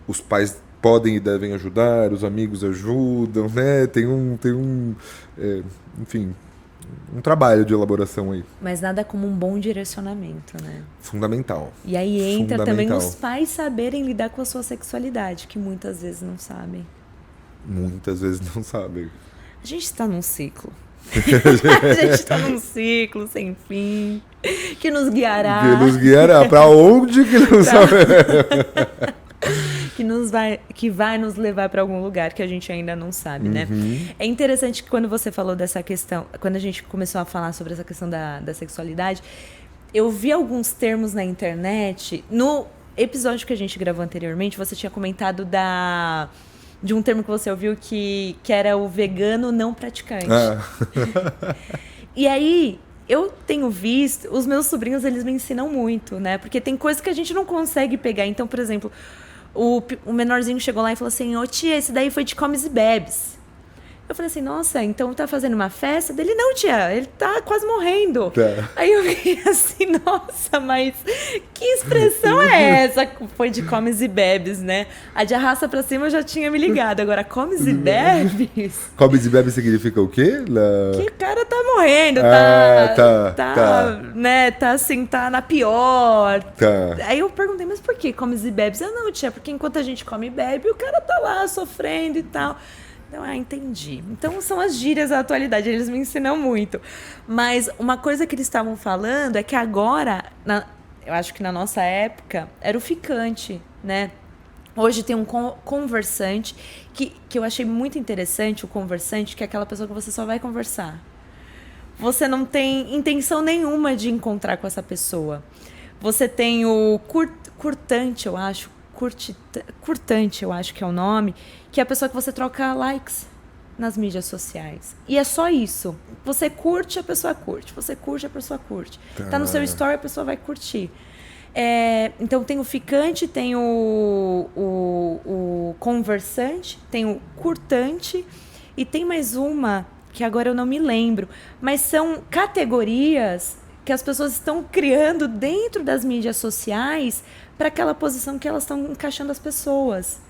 os pais podem e devem ajudar, os amigos ajudam, né? Enfim, um trabalho de elaboração aí. Mas nada como um bom direcionamento, né? Fundamental. E aí entra também Fundamental. os pais saberem lidar com a sua sexualidade, que muitas vezes não sabem. Muitas vezes não sabem. A gente está num ciclo. A gente está num ciclo sem fim, que nos guiará. Que nos guiará. Pra onde que não sabe? que vai nos levar para algum lugar que a gente ainda não sabe, né? É interessante que quando você falou dessa questão, quando a gente começou a falar sobre essa questão da sexualidade, eu vi alguns termos na internet. No episódio que a gente gravou anteriormente, você tinha comentado de um termo que você ouviu que era o vegano não praticante. E aí, eu tenho visto, os meus sobrinhos, eles me ensinam muito, né? Porque tem coisas que a gente não consegue pegar. Então, por exemplo, o menorzinho chegou lá e falou assim, ô tia, esse daí foi de comes e bebes. Eu falei assim, nossa, então tá fazendo uma festa? Dele, não, tia, ele tá quase morrendo. Tá. Aí eu fiquei assim, nossa, mas que expressão é essa? Foi de comes e bebes, né? A de arrasta pra cima eu já tinha me ligado. Agora, comes e bebes? Comes e bebes significa o quê? Que o cara tá morrendo, né? Tá assim, tá na pior. Tá. Aí eu perguntei, mas por que comes e bebes? Eu não, tia, porque enquanto a gente come e bebe, o cara tá lá sofrendo e tal. Então, entendi. Então, são as gírias da atualidade, eles me ensinam muito. Mas uma coisa que eles estavam falando é que agora, eu acho que na nossa época, era o ficante, né? Hoje tem um conversante, que eu achei muito interessante, o conversante, que é aquela pessoa que você só vai conversar. Você não tem intenção nenhuma de encontrar com essa pessoa. Você tem o curtante, eu acho, curtante, eu acho que é o nome, que é a pessoa que você troca likes nas mídias sociais. E é só isso. Você curte, a pessoa curte. Você curte, a pessoa curte. Tá no seu story, a pessoa vai curtir. Então tem o ficante, tem o conversante, tem o curtante e tem mais uma que agora eu não me lembro, mas são categorias que as pessoas estão criando dentro das mídias sociais para aquela posição que elas estão encaixando as pessoas.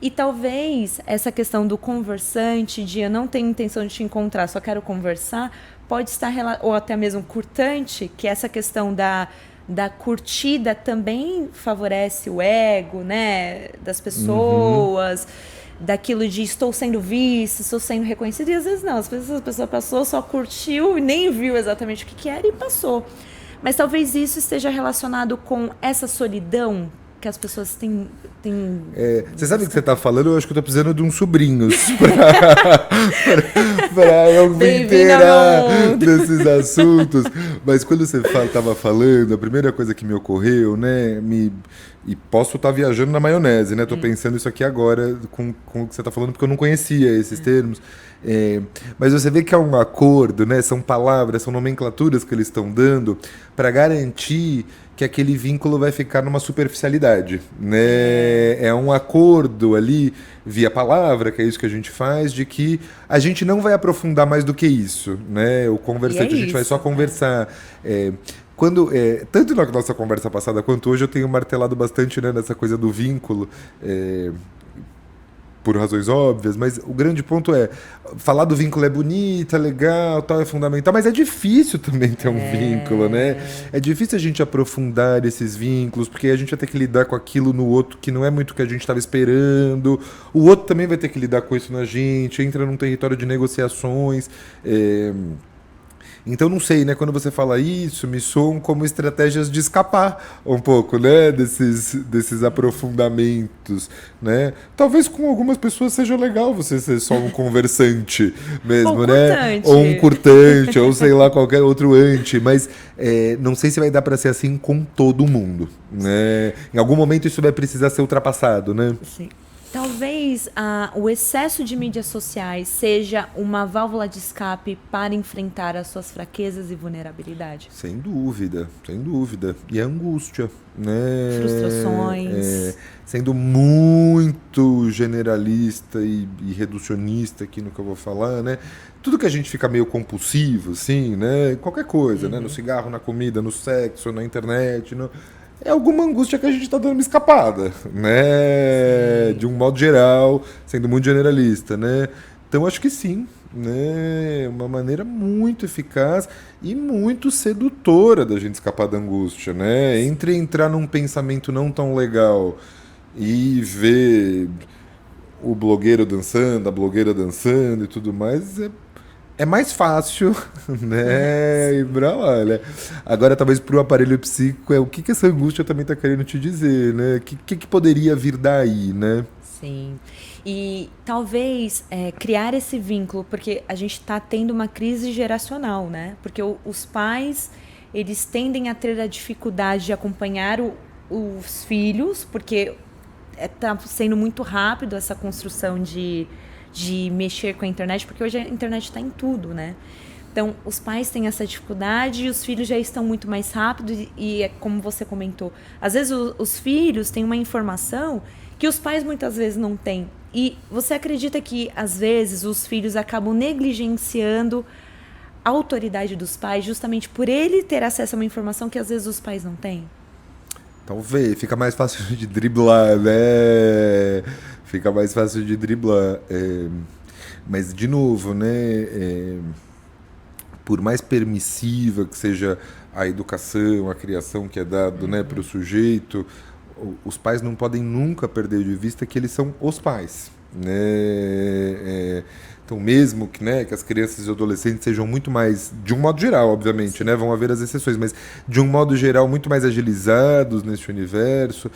E talvez essa questão do conversante, de eu não tenho intenção de te encontrar, só quero conversar, pode estar, ou até mesmo curtante, que essa questão da curtida também favorece o ego, né, das pessoas, daquilo de estou sendo vista, estou sendo reconhecida, e às vezes não, às vezes a pessoa passou, só curtiu e nem viu exatamente o que era e passou. Mas talvez isso esteja relacionado com essa solidão que as pessoas têm... Você sabe o que você está falando? Eu acho que eu estou precisando de uns sobrinhos para eu me inteirar desses assuntos. Mas quando você estava falando, a primeira coisa que me ocorreu, né? E posso estar viajando na maionese, né? Estou pensando isso aqui agora com o que você está falando, porque eu não conhecia esses termos. Mas você vê que é um acordo, né? São palavras, são nomenclaturas que eles estão dando para garantir que aquele vínculo vai ficar numa superficialidade, né? É um acordo ali, via palavra, que é isso que a gente faz, de que a gente não vai aprofundar mais do que isso, né? O conversante, a gente vai só conversar. Tanto na nossa conversa passada quanto hoje, eu tenho martelado bastante, né, nessa coisa do vínculo, por razões óbvias, mas o grande ponto é, falar do vínculo é bonito, é legal, tal, é fundamental, mas é difícil também ter um vínculo, né? É difícil a gente aprofundar esses vínculos, porque a gente vai ter que lidar com aquilo no outro que não é muito o que a gente estava esperando, o outro também vai ter que lidar com isso na gente, entra num território de negociações. Então, não sei, né? Quando você fala isso, me soam como estratégias de escapar um pouco, né? Desses aprofundamentos, né? Talvez com algumas pessoas seja legal você ser só um conversante mesmo, ou né? curtante. Ou um curtante, ou sei lá, qualquer outro ante. Mas não sei se vai dar para ser assim com todo mundo, né? Em algum momento isso vai precisar ser ultrapassado, né? Sim. Talvez o excesso de mídias sociais seja uma válvula de escape para enfrentar as suas fraquezas e vulnerabilidade. Sem dúvida, sem dúvida. E a angústia, né? Frustrações. Sendo muito generalista e reducionista aqui no que eu vou falar, né? Tudo que a gente fica meio compulsivo, assim, né? Qualquer coisa, né? No cigarro, na comida, no sexo, na internet, é alguma angústia que a gente está dando uma escapada, né? De um modo geral, sendo muito generalista, né? Então, acho que sim, né? Uma maneira muito eficaz e muito sedutora da gente escapar da angústia, né? Entre entrar num pensamento não tão legal e ver o blogueiro dançando, a blogueira dançando e tudo mais, é mais fácil, né? Ir pra lá, né? Agora, talvez para o aparelho psíquico, o que essa angústia também está querendo te dizer, né? O que poderia vir daí, né? Sim. E talvez criar esse vínculo, porque a gente está tendo uma crise geracional, né? Porque os pais, eles tendem a ter a dificuldade de acompanhar os filhos, porque está sendo muito rápido essa construção de mexer com a internet, porque hoje a internet está em tudo, né? Então, os pais têm essa dificuldade e os filhos já estão muito mais rápido e é como você comentou, às vezes os filhos têm uma informação que os pais muitas vezes não têm. E você acredita que, às vezes, os filhos acabam negligenciando a autoridade dos pais justamente por ele ter acesso a uma informação que, às vezes, os pais não têm? Talvez, fica mais fácil de driblar, né? Fica mais fácil de driblar. Mas, de novo, né? Por mais permissiva que seja a educação, a criação que é dado, né, para o sujeito, os pais não podem nunca perder de vista que eles são os pais, né? Então, mesmo que, né, que as crianças e adolescentes sejam muito mais, de um modo geral, obviamente, né, vão haver as exceções, mas de um modo geral muito mais agilizados nesse universo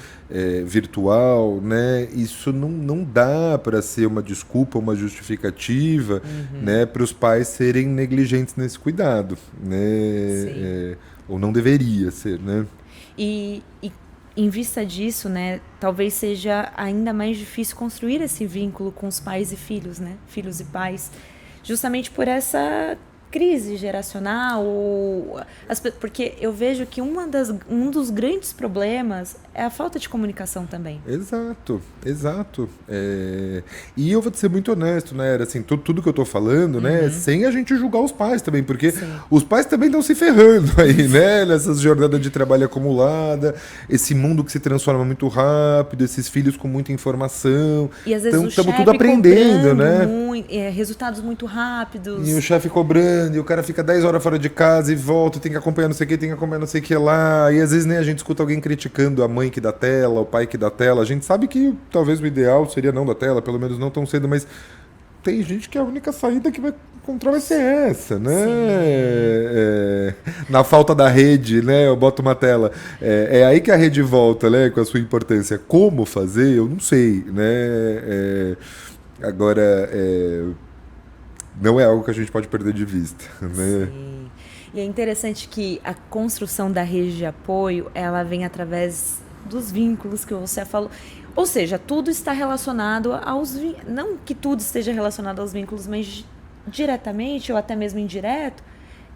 virtual, né, isso não dá para ser uma desculpa, uma justificativa, né, para os pais serem negligentes nesse cuidado, né, ou não deveria ser, né. E em vista disso, né, talvez seja ainda mais difícil construir esse vínculo com os pais e filhos, né, filhos e pais, justamente por essa crise geracional, porque eu vejo que um dos grandes problemas é a falta de comunicação também. Exato. E eu vou te ser muito honesto, né? Assim, tudo que eu tô falando, né? Sem a gente julgar os pais também, porque os pais também estão se ferrando aí, né? Nessas jornadas de trabalho acumulada, esse mundo que se transforma muito rápido, esses filhos com muita informação. E às vezes então, estamos chefe tudo aprendendo, né? Resultados muito rápidos. E o chefe cobrando, e o cara fica 10 horas fora de casa e volta, tem que acompanhar não sei o que, tem que acompanhar não sei o que lá. E às vezes nem a gente escuta alguém criticando a mãe que dá tela, o pai que dá tela. A gente sabe que talvez o ideal seria não dar tela, pelo menos não tão cedo, mas tem gente que a única saída que vai encontrar vai ser essa, né? Na falta da rede, né? Eu boto uma tela. É aí que a rede volta, né? Com a sua importância. Como fazer, eu não sei, né? Agora, não é algo que a gente pode perder de vista, né? Sim. E é interessante que a construção da rede de apoio, ela vem através dos vínculos que você falou. Ou seja, tudo está relacionado aos... Não que tudo esteja relacionado aos vínculos, mas diretamente ou até mesmo indireto,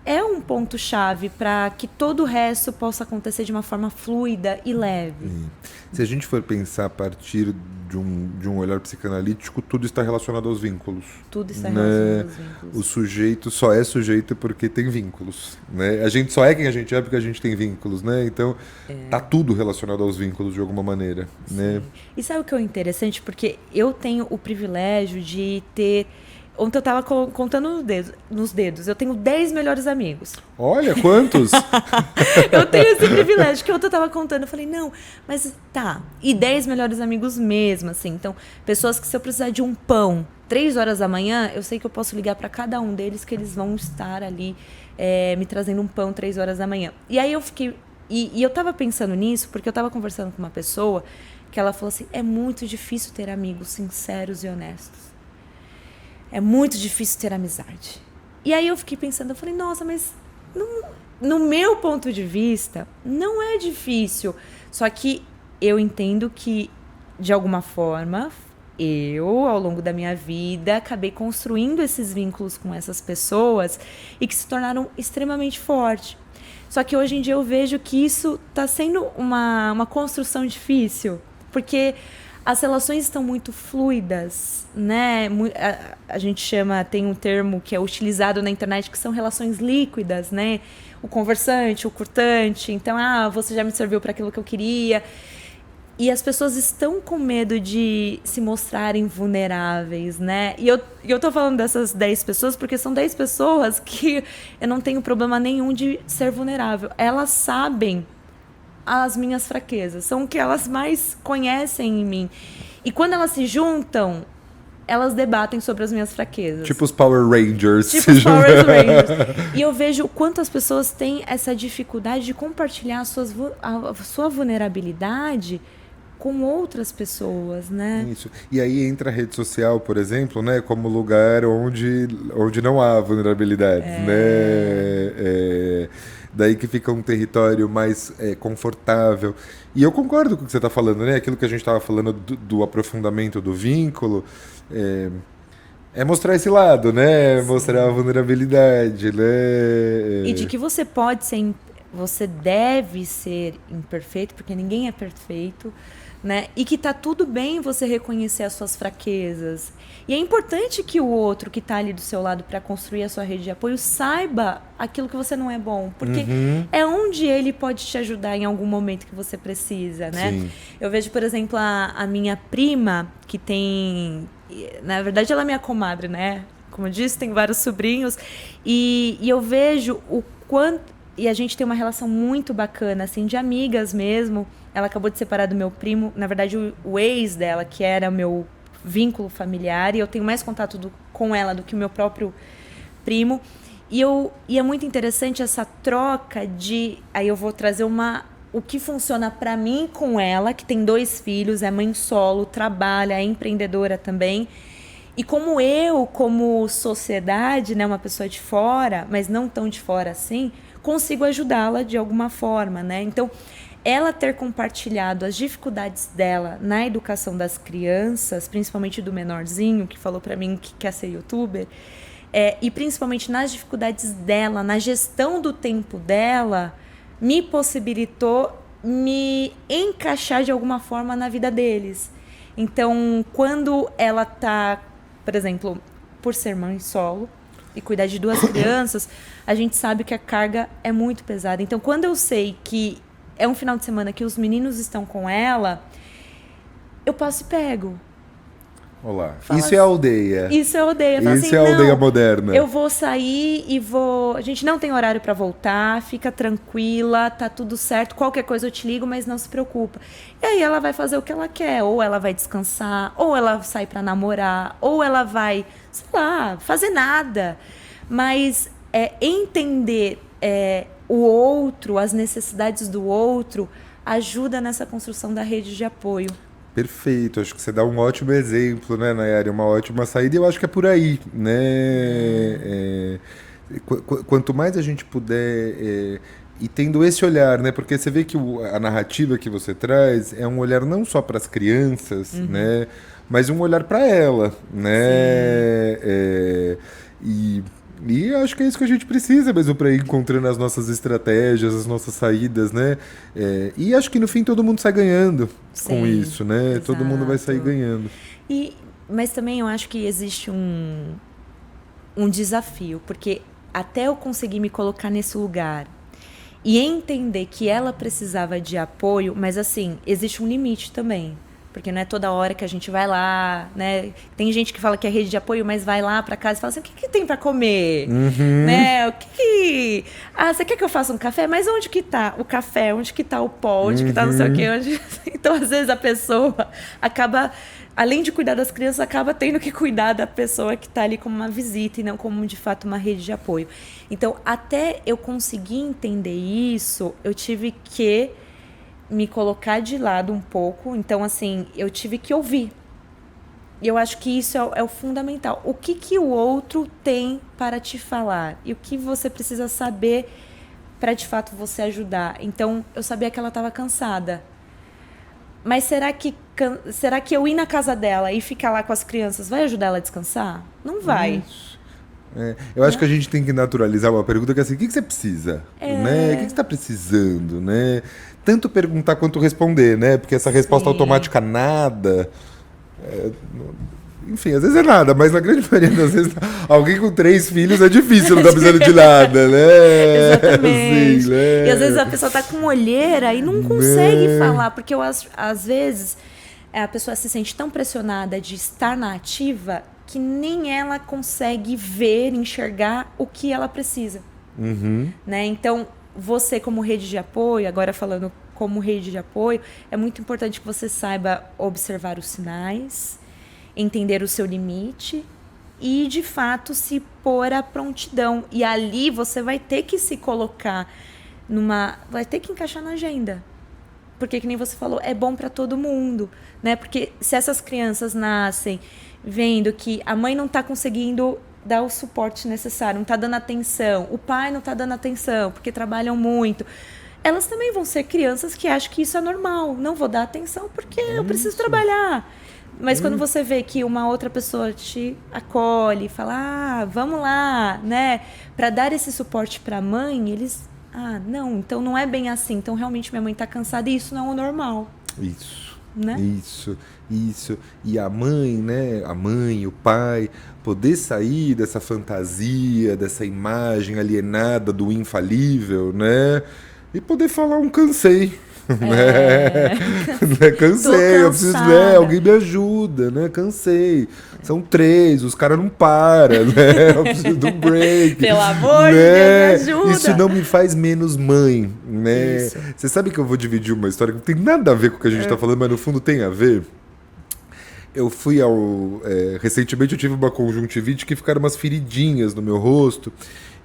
é um ponto-chave para que todo o resto possa acontecer de uma forma fluida e leve. Se a gente for pensar a partir de um olhar psicanalítico, tudo está relacionado aos vínculos. Tudo está relacionado aos vínculos. O sujeito só é sujeito porque tem vínculos, né? A gente só é quem a gente é porque a gente tem vínculos, né? Então, tá tudo relacionado aos vínculos de alguma maneira, né? E sabe o que é interessante? Porque eu tenho o privilégio de ter... Ontem eu tava contando nos dedos. Eu tenho 10 melhores amigos. Olha, quantos? Eu tenho esse privilégio, que ontem eu tava contando. Eu falei, não, mas tá. E 10 melhores amigos mesmo, assim. Então, pessoas que se eu precisar de um pão 3 horas da manhã, eu sei que eu posso ligar para cada um deles, que eles vão estar ali me trazendo um pão 3 horas da manhã. E aí eu fiquei... E eu tava pensando nisso, porque eu tava conversando com uma pessoa que ela falou assim, é muito difícil ter amigos sinceros e honestos. É muito difícil ter amizade. E aí eu fiquei pensando, eu falei, nossa, mas no meu ponto de vista, não é difícil. Só que eu entendo que, de alguma forma, eu, ao longo da minha vida, acabei construindo esses vínculos com essas pessoas e que se tornaram extremamente fortes. Só que hoje em dia eu vejo que isso está sendo uma construção difícil, porque as relações estão muito fluidas, né? A gente tem um termo que é utilizado na internet que são relações líquidas, né? O conversante, o curtante. Então, você já me serviu para aquilo que eu queria. E as pessoas estão com medo de se mostrarem vulneráveis, né? E eu tô falando dessas 10 pessoas porque são 10 pessoas que eu não tenho problema nenhum de ser vulnerável. Elas sabem as minhas fraquezas, são o que elas mais conhecem em mim. E quando elas se juntam, elas debatem sobre as minhas fraquezas. Tipo os Power Rangers. Tipo os Power Rangers. E eu vejo o quanto as pessoas têm essa dificuldade de compartilhar a sua vulnerabilidade com outras pessoas, né? Isso. E aí entra a rede social, por exemplo, né, como lugar onde não há vulnerabilidade, né? Daí que fica um território mais confortável. E eu concordo com o que você está falando, né? Aquilo que a gente estava falando do aprofundamento do vínculo é mostrar esse lado, né? Sim. Mostrar a vulnerabilidade, né? E de que você deve ser imperfeito, porque ninguém é perfeito, né? E que tá tudo bem você reconhecer as suas fraquezas. E é importante que o outro que tá ali do seu lado para construir a sua rede de apoio saiba aquilo que você não é bom, porque é onde ele pode te ajudar em algum momento que você precisa, né? Sim. Eu vejo, por exemplo, a minha prima, que tem... Na verdade, ela é minha comadre, né? Como eu disse, tem vários sobrinhos. E eu vejo o quanto... E a gente tem uma relação muito bacana, assim, de amigas mesmo. Ela acabou de separar do meu primo. Na verdade, o ex dela, que era o meu vínculo familiar. E eu tenho mais contato com ela do que o meu próprio primo. E é muito interessante essa troca de... Aí eu vou trazer o que funciona para mim com ela, que tem 2 filhos, é mãe solo, trabalha, é empreendedora também. E como sociedade, né, uma pessoa de fora, mas não tão de fora assim, consigo ajudá-la de alguma forma, né? Então, ela ter compartilhado as dificuldades dela na educação das crianças, principalmente do menorzinho, que falou para mim que quer ser youtuber, e principalmente nas dificuldades dela, na gestão do tempo dela, me possibilitou me encaixar de alguma forma na vida deles. Então, quando ela tá, por exemplo, por ser mãe solo e cuidar de 2 crianças, a gente sabe que a carga é muito pesada. Então, quando eu sei que é um final de semana que os meninos estão com ela, eu passo e pego. Olá. Fala Isso é aldeia. Isso é aldeia. Isso assim, é aldeia moderna. Eu vou sair e vou... A gente não tem horário para voltar, fica tranquila, tá tudo certo. Qualquer coisa eu te ligo, mas não se preocupa. E aí ela vai fazer o que ela quer. Ou ela vai descansar, ou ela sai para namorar, ou ela vai, sei lá, fazer nada. Mas entender o outro, as necessidades do outro, ajuda nessa construção da rede de apoio. Perfeito, acho que você dá um ótimo exemplo, né, Nayara? Uma ótima saída, e eu acho que é por aí, né? Quanto mais a gente puder e tendo esse olhar, né? Porque você vê que a narrativa que você traz é um olhar não só para as crianças, né? Mas um olhar para ela, né? E acho que é isso que a gente precisa mesmo para ir encontrando as nossas estratégias, as nossas saídas, né? E acho que no fim todo mundo sai ganhando com isso, né? Exato. Todo mundo vai sair ganhando. Mas também eu acho que existe um desafio, porque até eu conseguir me colocar nesse lugar e entender que ela precisava de apoio, mas assim, existe um limite também. Porque não é toda hora que a gente vai lá, né? Tem gente que fala que é rede de apoio, mas vai lá para casa e fala assim, o que tem para comer? Né? você quer que eu faça um café? Mas onde que tá o café? Onde que tá o pó? Onde que tá não sei o quê? Então, às vezes, a pessoa acaba, além de cuidar das crianças, acaba tendo que cuidar da pessoa que tá ali como uma visita e não como, de fato, uma rede de apoio. Então, até eu conseguir entender isso, eu tive que me colocar de lado um pouco. Então, assim, eu tive que ouvir. E eu acho que isso é o fundamental. O que o outro tem para te falar? E o que você precisa saber para, de fato, você ajudar? Então, eu sabia que ela estava cansada. Mas será que eu ir na casa dela e ficar lá com as crianças vai ajudar ela a descansar? Não vai. Eu acho que a gente tem que naturalizar uma pergunta que é assim, o que você precisa? Né? O que você está precisando? Né? Tanto perguntar quanto responder, né? Porque essa resposta automática nada... enfim, às vezes é nada, mas na grande maioria das vezes alguém com 3 filhos é difícil, não tá precisando de nada, né? Exatamente. Assim, né? E às vezes a pessoa tá com olheira e não consegue falar, porque às vezes a pessoa se sente tão pressionada de estar na ativa que nem ela consegue ver, enxergar o que ela precisa. Né? Então, você como rede de apoio, agora falando como rede de apoio, é muito importante que você saiba observar os sinais, entender o seu limite e, de fato, se pôr à prontidão. E ali você vai ter que se colocar vai ter que encaixar na agenda. Porque, que nem você falou, é bom para todo mundo, né? Porque se essas crianças nascem vendo que a mãe não está conseguindo dar o suporte necessário, não está dando atenção, o pai não está dando atenção porque trabalham muito, elas também vão ser crianças que acham que isso é normal. Não vou dar atenção porque eu preciso trabalhar. Mas quando você vê que uma outra pessoa te acolhe, fala, vamos lá, né? Para dar esse suporte para a mãe, eles... não, então não é bem assim. Então, realmente, minha mãe está cansada e isso não é o normal. Isso. Né? Isso. E a mãe, né? A mãe, o pai, poder sair dessa fantasia, dessa imagem alienada do infalível, né? E poder falar cansei. Cansei, eu preciso, alguém me ajuda, né? Cansei. São 3, os caras não param, né? Eu preciso de um break. Pelo amor de Deus, me ajuda. Isso não me faz menos mãe, né? Você sabe que eu vou dividir uma história que não tem nada a ver com o que a gente tá falando, mas no fundo tem a ver. Eu fui recentemente eu tive uma conjuntivite que ficaram umas feridinhas no meu rosto.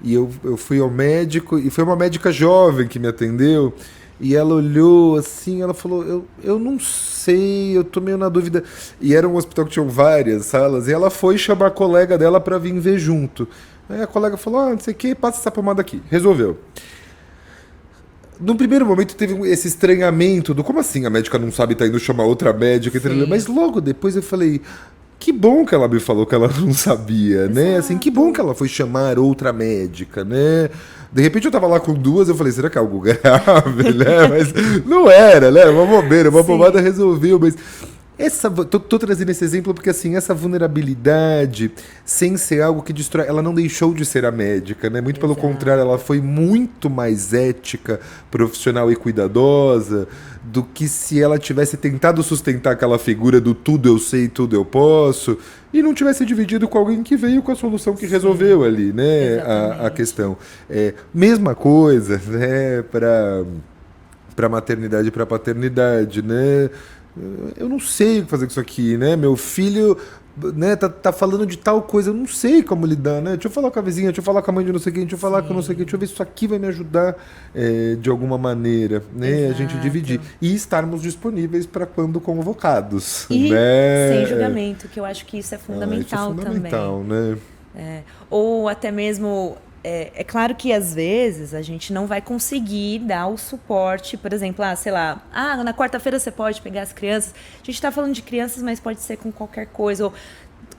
E eu fui ao médico, e foi uma médica jovem que me atendeu. E ela olhou assim, ela falou, eu não sei, eu tô meio na dúvida. E era um hospital que tinha várias salas, e ela foi chamar a colega dela para vir ver junto. Aí a colega falou, não sei o que, passa essa pomada aqui. Resolveu. No primeiro momento teve esse estranhamento do como assim a médica não sabe, tá indo chamar outra médica. Mas logo depois eu falei, que bom que ela me falou que ela não sabia, né? Assim, que bom Exato. que ela foi chamar outra médica, né? De repente eu tava lá com duas, eu falei, será que é algo grave, né? Mas não era, né? Uma bobeira, uma Sim. pomada resolveu, mas tô trazendo esse exemplo porque, assim, essa vulnerabilidade, sem ser algo que destrói, ela não deixou de ser a médica, né? Muito pelo Exato. contrário, ela foi muito mais ética, profissional e cuidadosa do que se ela tivesse tentado sustentar aquela figura do tudo eu sei, tudo eu posso, e não tivesse dividido com alguém que veio com a solução que resolveu ali, né? A Exatamente. questão. Mesma coisa, né? Para maternidade e para paternidade, né? Eu não sei o que fazer com isso aqui, né? Meu filho, né, tá falando de tal coisa, eu não sei como lidar, né? Deixa eu falar com a vizinha, deixa eu falar com a mãe de não sei quem, deixa eu falar com não sei quem, deixa eu ver se isso aqui vai me ajudar de alguma maneira, né? A gente Exato. dividir. E estarmos disponíveis para quando convocados, E né? sem julgamento, que eu acho que isso é fundamental, isso é fundamental, também. né? Ou até mesmo, é claro que às vezes a gente não vai conseguir dar o suporte, por exemplo, sei lá, na quarta-feira você pode pegar as crianças. A gente está falando de crianças, mas pode ser com qualquer coisa. Ou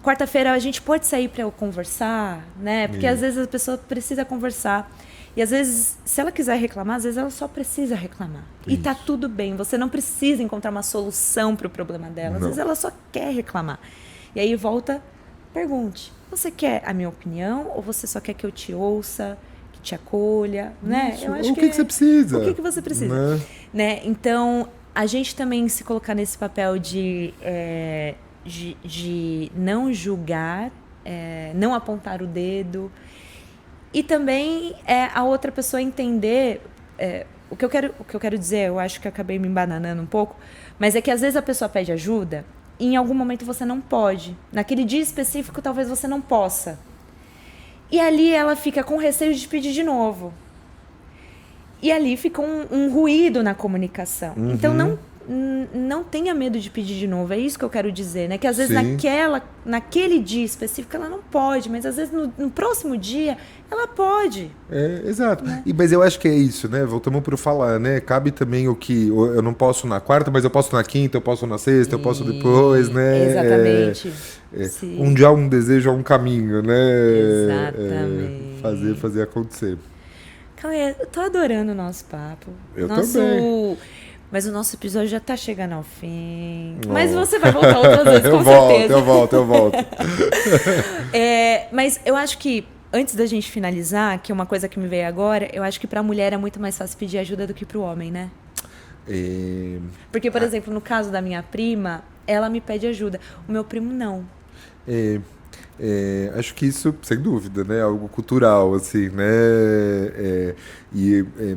quarta-feira a gente pode sair para eu conversar, né? Porque às vezes a pessoa precisa conversar. E às vezes, se ela quiser reclamar, às vezes ela só precisa reclamar. E tá tudo bem, você não precisa encontrar uma solução para o problema dela. Às vezes ela só quer reclamar. E aí volta, pergunte, você quer a minha opinião ou você só quer que eu te ouça, que te acolha, né? Isso. Eu acho O que você precisa? O que você precisa? Né? Então, a gente também se colocar nesse papel de não julgar, não apontar o dedo. E também a outra pessoa entender... o que eu quero dizer, eu acho que eu acabei me embananando um pouco, mas é que às vezes a pessoa pede ajuda e em algum momento você não pode. Naquele dia específico, talvez você não possa. E ali ela fica com receio de pedir de novo. E ali fica um ruído na comunicação. Uhum. Então, não tenha medo de pedir de novo. É isso que eu quero dizer, né? Que às vezes Sim. naquele dia específico ela não pode, mas às vezes no próximo dia ela pode. Exato. Mas eu acho que é isso, né? Voltamos para o falar, né? Cabe também o que eu não posso na quarta, mas eu posso na quinta, eu posso na sexta, eu posso depois, né? Exatamente. Um dia um desejo é um caminho, né? Exatamente. Fazer acontecer. Cauê, eu tô adorando o nosso papo. Eu também. Mas o nosso episódio já tá chegando ao fim. Mas você vai voltar outras vezes, com certeza. Eu volto. Mas eu acho que, antes da gente finalizar, que é uma coisa que me veio agora, eu acho que pra mulher é muito mais fácil pedir ajuda do que pro homem, né? Porque, por exemplo, no caso da minha prima, ela me pede ajuda. O meu primo, não. Acho que isso, sem dúvida, né? Algo cultural, assim, né?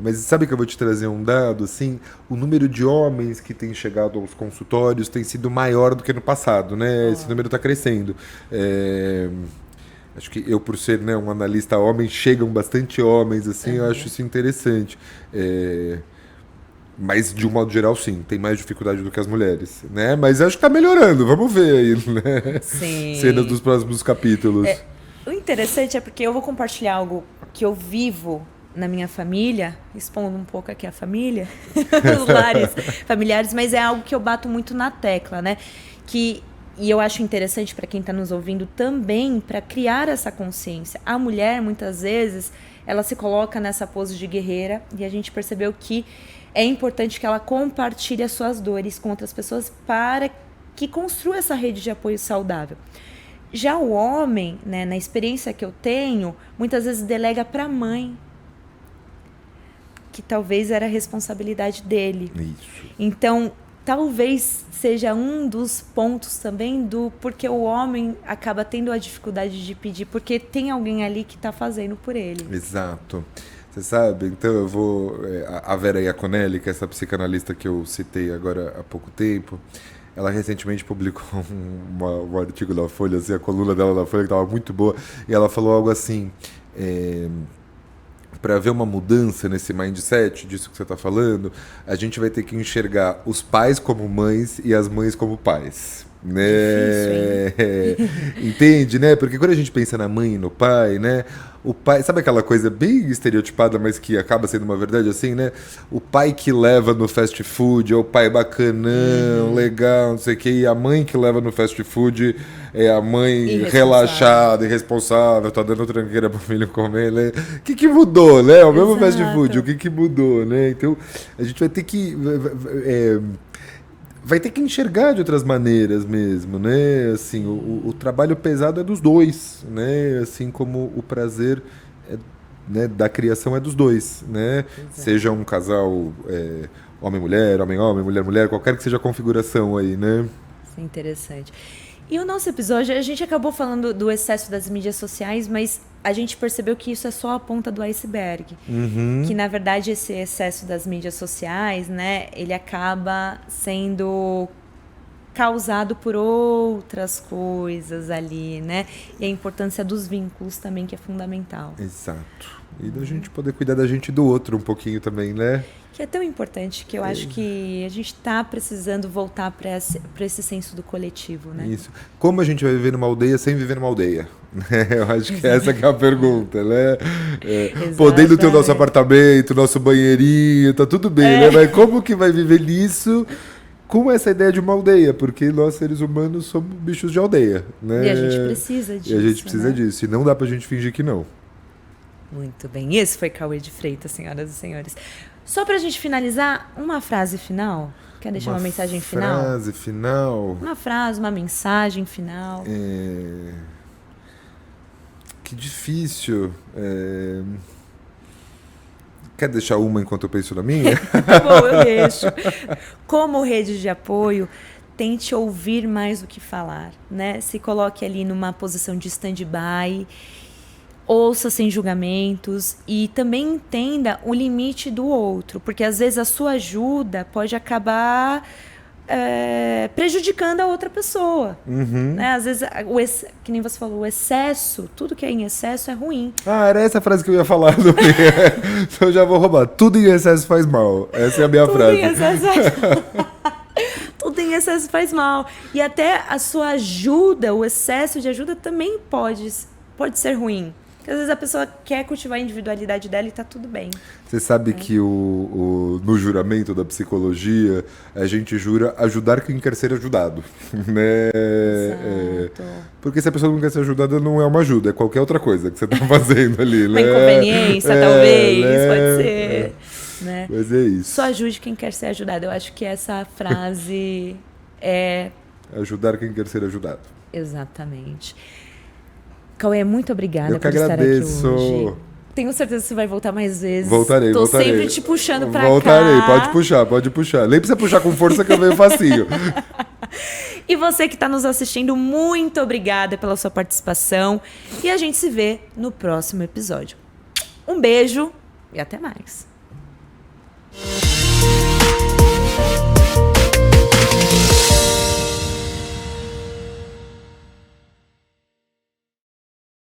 Mas sabe que eu vou te trazer um dado, assim? O número de homens que tem chegado aos consultórios tem sido maior do que no passado, né? Esse número está crescendo. Acho que eu, por ser, né, um analista homem, chegam bastante homens, assim, eu acho isso interessante. Mas, de um modo geral, sim, tem mais dificuldade do que as mulheres, né? Mas acho que tá melhorando, vamos ver aí, né? Sim. Cenas dos próximos capítulos. O interessante é porque eu vou compartilhar algo que eu vivo na minha família, expondo um pouco aqui a família, os lares familiares, mas é algo que eu bato muito na tecla, né? E eu acho interessante para quem está nos ouvindo também, para criar essa consciência. A mulher, muitas vezes, ela se coloca nessa pose de guerreira e a gente percebeu que é importante que ela compartilhe as suas dores com outras pessoas para que construa essa rede de apoio saudável. Já o homem, né, na experiência que eu tenho, muitas vezes delega para a mãe, que talvez era a responsabilidade dele. Isso. Então, talvez seja um dos pontos também porque o homem acaba tendo a dificuldade de pedir, porque tem alguém ali que está fazendo por ele. Exato. Você sabe, então eu vou... A Vera Iaconelli, que é essa psicanalista que eu citei agora há pouco tempo, ela recentemente publicou um artigo na Folha, assim, a coluna dela na Folha, que estava muito boa, e ela falou algo assim, para haver uma mudança nesse mindset, disso que você está falando, a gente vai ter que enxergar os pais como mães e as mães como pais. né? Entende, né? Porque quando a gente pensa na mãe e no pai, né? O pai, sabe aquela coisa bem estereotipada, mas que acaba sendo uma verdade assim, né? O pai que leva no fast food é o pai bacanão, legal, não sei o quê, e a mãe que leva no fast food é a mãe relaxada, irresponsável, tá dando tranqueira pro filho comer, né? O que mudou, né? O mesmo fast food, o que mudou, né? Então, a gente vai ter que... vai ter que enxergar de outras maneiras mesmo, né? Assim, o trabalho pesado é dos dois, né? Assim como o prazer né, da criação é dos dois, né? Seja um casal homem-mulher, homem-homem, mulher-mulher, qualquer que seja a configuração aí, né? Isso é interessante. E o nosso episódio, a gente acabou falando do excesso das mídias sociais, mas a gente percebeu que isso é só a ponta do iceberg. Que, na verdade, esse excesso das mídias sociais, né, ele acaba sendo causado por outras coisas ali, né? E a importância dos vínculos também, que é fundamental. Exato. E da gente poder cuidar da gente e do outro um pouquinho também, né? Que é tão importante, que eu acho que a gente está precisando voltar para esse senso do coletivo, né? Isso. Como a gente vai viver numa aldeia sem viver numa aldeia? Eu acho que essa que é a pergunta, né? Podendo ter o nosso apartamento, nosso banheirinho, tá tudo bem, né? Mas como que vai viver nisso com essa ideia de uma aldeia? Porque nós, seres humanos, somos bichos de aldeia, né? E a gente precisa disso. E a gente precisa disso. E não dá pra gente fingir que não. Muito bem. Esse foi Cauê de Freitas, senhoras e senhores. Só pra gente finalizar, uma frase final. Quer deixar uma mensagem final? Uma frase final? Uma frase, uma mensagem final. Que difícil. Quer deixar uma enquanto eu penso na minha? Tá bom, eu deixo. Como rede de apoio, tente ouvir mais do que falar, né? Se coloque ali numa posição de stand-by, ouça sem julgamentos e também entenda o limite do outro, porque às vezes a sua ajuda pode acabar prejudicando a outra pessoa. Né? Às vezes, que nem você falou, o excesso, tudo que é em excesso é ruim. Era essa a frase que eu ia falar. Então eu já vou roubar. Tudo em excesso faz mal. Essa é a minha frase. Tudo em excesso faz mal. E até a sua ajuda, o excesso de ajuda também pode ser ruim. Porque às vezes a pessoa quer cultivar a individualidade dela e tá tudo bem. Você sabe que no juramento da psicologia, a gente jura ajudar quem quer ser ajudado. Né? Porque se a pessoa não quer ser ajudada, não é uma ajuda, é qualquer outra coisa que você tá fazendo ali. Uma inconveniência, talvez, pode ser. Né? Mas é isso. Só ajude quem quer ser ajudado. Eu acho que essa frase é... Ajudar quem quer ser ajudado. Exatamente. Cauê, muito obrigada por agradeço. Estar aqui hoje. Tenho certeza que você vai voltar mais vezes. Voltarei. Tô sempre te puxando pra cá. Voltarei, pode puxar. Nem precisa puxar com força que eu venho facinho. E você que está nos assistindo, muito obrigada pela sua participação. E a gente se vê no próximo episódio. Um beijo e até mais.